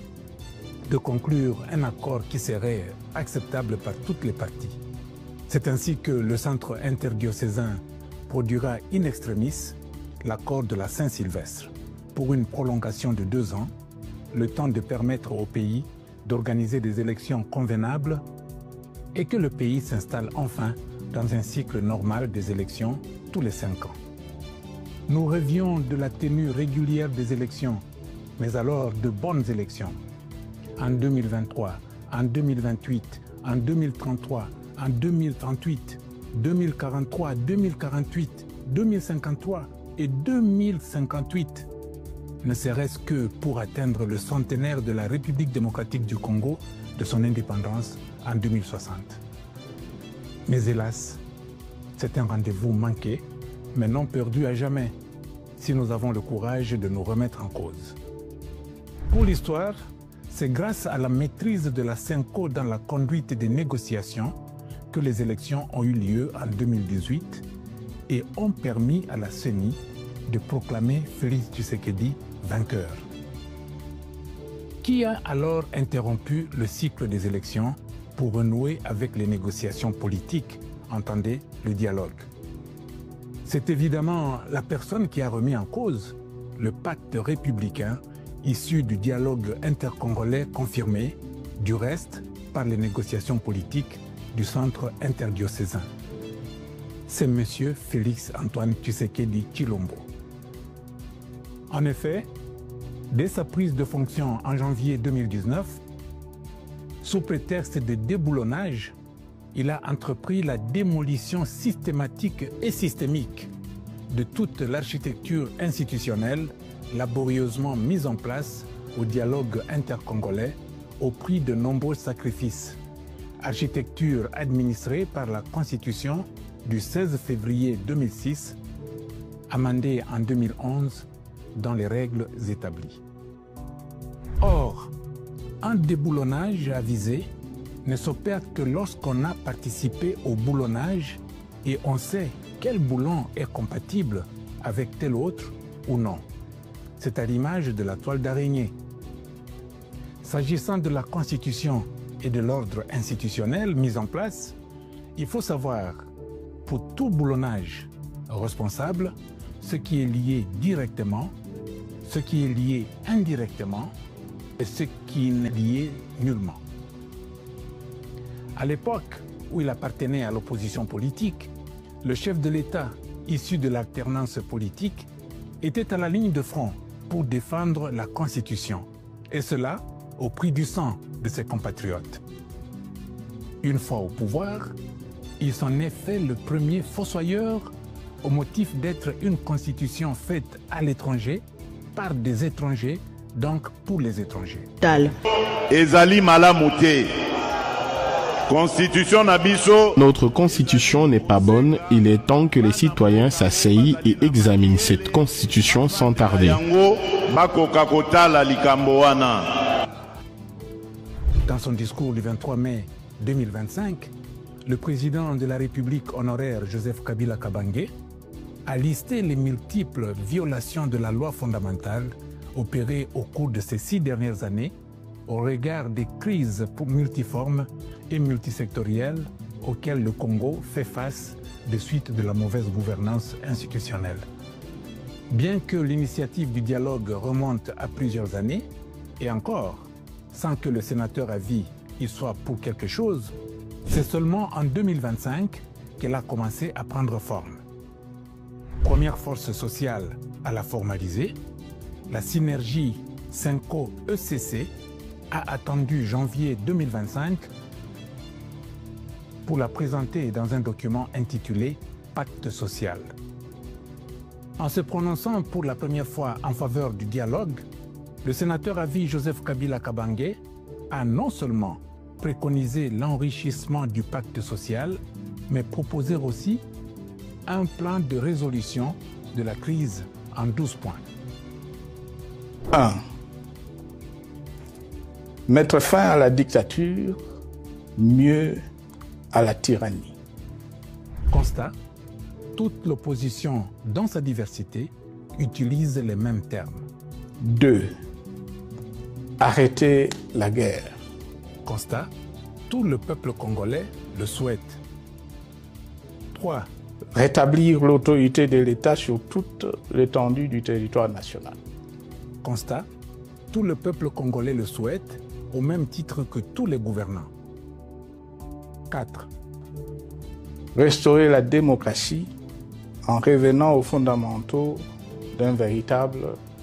de conclure un accord qui serait acceptable par toutes les parties. C'est ainsi que le centre interdiocésain produira in extremis l'accord de la Saint-Sylvestre pour une prolongation de 2 ans, le temps de permettre au pays d'organiser des élections convenables et que le pays s'installe enfin dans un cycle normal des élections tous les 5 ans. Nous rêvions de la tenue régulière des élections, mais alors de bonnes élections. En 2023, en 2028, en 2033, en 2038, 2043, 2048, 2053 et 2058, ne serait-ce que pour atteindre le centenaire de la République démocratique du Congo de son indépendance en 2060. Mais hélas, c'est un rendez-vous manqué, mais non perdu à jamais, si nous avons le courage de nous remettre en cause. Pour l'histoire, c'est grâce à la maîtrise de la CENCO dans la conduite des négociations que les élections ont eu lieu en 2018 et ont permis à la CENI de proclamer Félix Tshisekedi vainqueur. Qui a alors interrompu le cycle des élections pour renouer avec les négociations politiques, entendez, le dialogue? C'est évidemment la personne qui a remis en cause le pacte républicain issu du dialogue intercongolais confirmé, du reste, par les négociations politiques du centre interdiocésain. C'est M. Félix Antoine Tshisekedi Tshilombo. En effet, dès sa prise de fonction en janvier 2019, sous prétexte de déboulonnage, il a entrepris la démolition systématique et systémique de toute l'architecture institutionnelle laborieusement mise en place au dialogue intercongolais au prix de nombreux sacrifices. Architecture administrée par la Constitution du 16 février 2006, amendée en 2011 dans les règles établies. Or, un déboulonnage avisé ne s'opère que lorsqu'on a participé au boulonnage et on sait quel boulon est compatible avec tel autre ou non. C'est à l'image de la toile d'araignée. S'agissant de la Constitution et de l'ordre institutionnel mis en place, il faut savoir, pour tout boulonnage responsable, ce qui est lié directement, ce qui est lié indirectement et ce qui n'est lié nullement. À l'époque où il appartenait à l'opposition politique, le chef de l'État, issu de l'alternance politique, était à la ligne de front pour défendre la Constitution, et cela au prix du sang de ses compatriotes. Une fois au pouvoir, il s'en est fait le premier fossoyeur au motif d'être une constitution faite à l'étranger, par des étrangers, donc pour les étrangers. Ezali Malamouté. Constitution Nabiso. Notre constitution n'est pas bonne. Il est temps que les citoyens s'asseyent et examinent cette constitution sans tarder. Dans son discours du 23 mai 2025, le président de la République honoraire Joseph Kabila Kabange a listé les multiples violations de la loi fondamentale opérées au cours de ces 6 dernières années au regard des crises multiformes et multisectorielles auxquelles le Congo fait face de suite de la mauvaise gouvernance institutionnelle. Bien que l'initiative du dialogue remonte à plusieurs années, et encore, sans que le sénateur à vie y soit pour quelque chose, c'est seulement en 2025 qu'elle a commencé à prendre forme. Première force sociale à la formaliser, la synergie Synco-ECC a attendu janvier 2025 pour la présenter dans un document intitulé « Pacte social ». En se prononçant pour la première fois en faveur du dialogue, le sénateur à vie Joseph Kabila Kabange a non seulement préconisé l'enrichissement du pacte social, mais proposé aussi un plan de résolution de la crise en 12 points. 1. Mettre fin à la dictature, mieux à la tyrannie. Constat, toute l'opposition dans sa diversité utilise les mêmes termes. 2. Arrêter la guerre. Constat, tout le peuple congolais le souhaite. 3. Rétablir l'autorité de l'État sur toute l'étendue du territoire national. Constat, tout le peuple congolais le souhaite au même titre que tous les gouvernants. 4. Restaurer la démocratie en revenant aux fondamentaux d'un véritable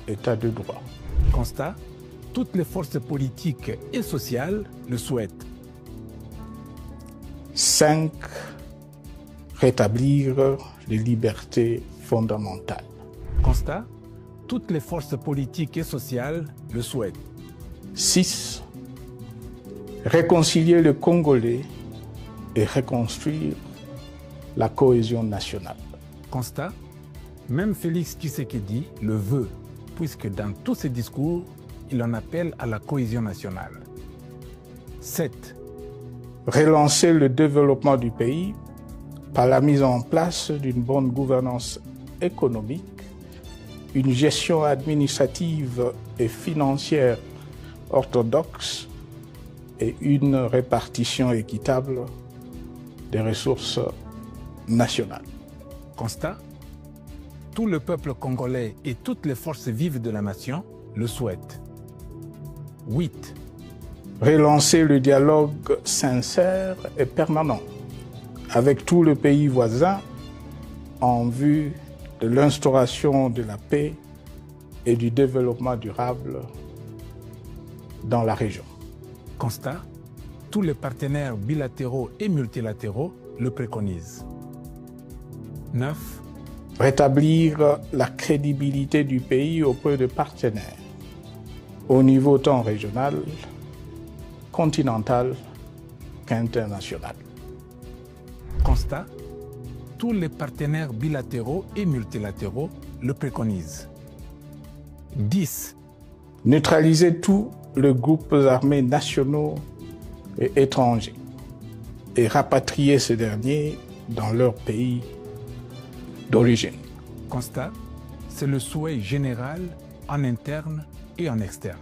État de droit. Constat, toutes les forces politiques et sociales le souhaitent. 5. Rétablir les libertés fondamentales. Constat, toutes les forces politiques et sociales le souhaitent. 6. Réconcilier le Congolais et reconstruire la cohésion nationale. Constat, même Félix Tshisekedi le veut, puisque dans tous ses discours, il en appelle à la cohésion nationale. 7. Relancer le développement du pays par la mise en place d'une bonne gouvernance économique, une gestion administrative et financière orthodoxe et une répartition équitable des ressources nationales. Constat: tout le peuple congolais et toutes les forces vives de la nation le souhaitent. 8. Relancer le dialogue sincère et permanent avec tout le pays voisin en vue de l'instauration de la paix et du développement durable dans la région. Constat: tous les partenaires bilatéraux et multilatéraux le préconisent. 9. Rétablir la crédibilité du pays auprès de partenaires au niveau tant régional, continental qu'international. Constat: tous les partenaires bilatéraux et multilatéraux le préconisent. 10. Neutraliser tous les groupes armés nationaux et étrangers et rapatrier ces derniers dans leur pays d'origine. Constat: c'est le souhait général en interne et en externe.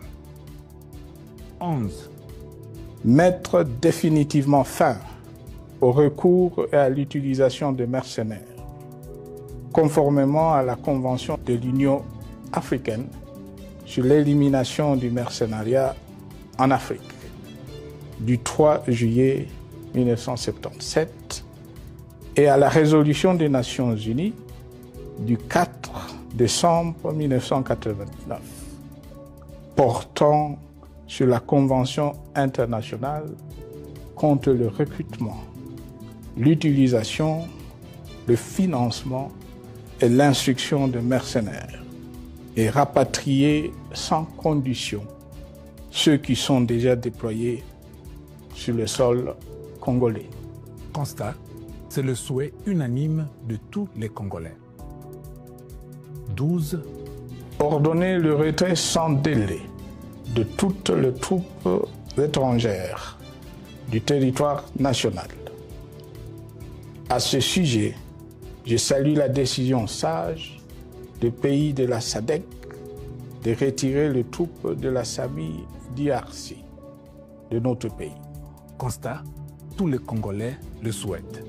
11. Mettre définitivement fin au recours et à l'utilisation de mercenaires, conformément à la Convention de l'Union africaine sur l'élimination du mercenariat en Afrique du 3 juillet 1977 et à la résolution des Nations Unies du 4 décembre 1989 portant sur la Convention internationale contre le recrutement, l'utilisation, le financement et l'instruction de mercenaires et rapatrier sans condition ceux qui sont déjà déployés sur le sol congolais. Constat: c'est le souhait unanime de tous les Congolais. 12. Ordonner le retrait sans délai de toutes les troupes étrangères du territoire national. À ce sujet, je salue la décision sage des pays de la SADC de retirer les troupes de la SAMI DRC de notre pays. Constat: tous les Congolais le souhaitent.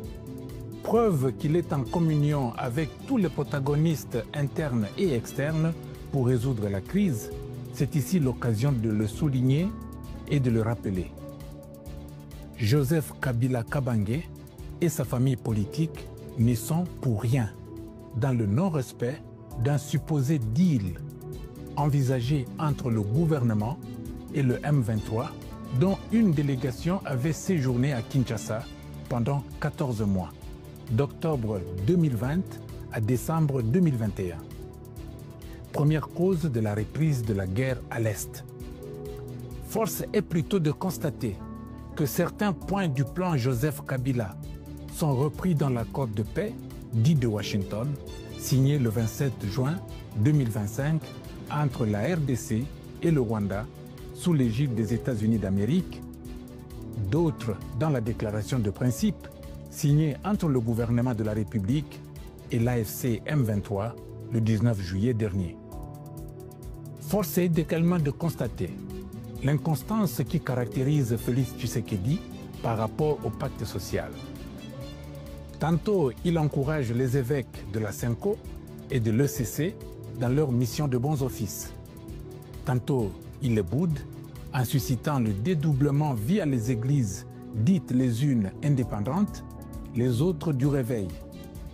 Preuve qu'il est en communion avec tous les protagonistes internes et externes pour résoudre la crise, c'est ici l'occasion de le souligner et de le rappeler. Joseph Kabila Kabange et sa famille politique n'y sont pour rien dans le non-respect d'un supposé deal envisagé entre le gouvernement et le M23, dont une délégation avait séjourné à Kinshasa pendant 14 mois, d'octobre 2020 à décembre 2021. Première cause de la reprise de la guerre à l'Est. Force est plutôt de constater que certains points du plan Joseph Kabila sont repris dans l'accord de paix dit de Washington, signé le 27 juin 2025 entre la RDC et le Rwanda sous l'égide des États-Unis d'Amérique, d'autres dans la déclaration de principe signée entre le gouvernement de la République et l'AFC M23 le 19 juillet dernier. Force est également de constater l'inconstance qui caractérise Félix Tshisekedi par rapport au pacte social. Tantôt, il encourage les évêques de la SENCO et de l'ECC dans leur mission de bons offices. Tantôt, il les boude en suscitant le dédoublement via les églises dites les unes indépendantes, les autres du réveil,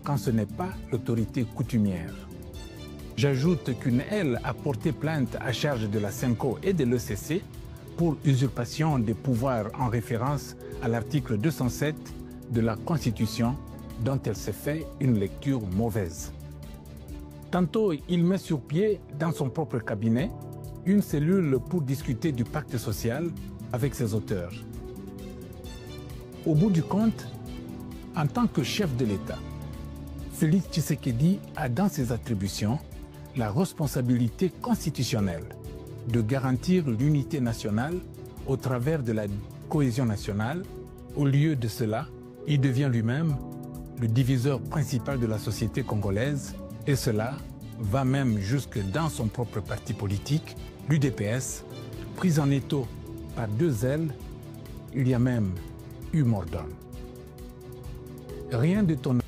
quand ce n'est pas l'autorité coutumière. J'ajoute qu'une aile a porté plainte à charge de la SENCO et de l'ECC pour usurpation des pouvoirs en référence à l'article 207 de la Constitution dont elle s'est fait une lecture mauvaise. Tantôt, il met sur pied, dans son propre cabinet, une cellule pour discuter du pacte social avec ses auteurs. Au bout du compte, en tant que chef de l'État, Félix Tshisekedi a dans ses attributions la responsabilité constitutionnelle de garantir l'unité nationale au travers de la cohésion nationale Au lieu de cela, il devient lui-même le diviseur principal de la société congolaise, et cela va même jusque dans son propre parti politique, l'UDPS, pris en étau par deux ailes, il y a même eu mort d'homme. Rien d'étonnant.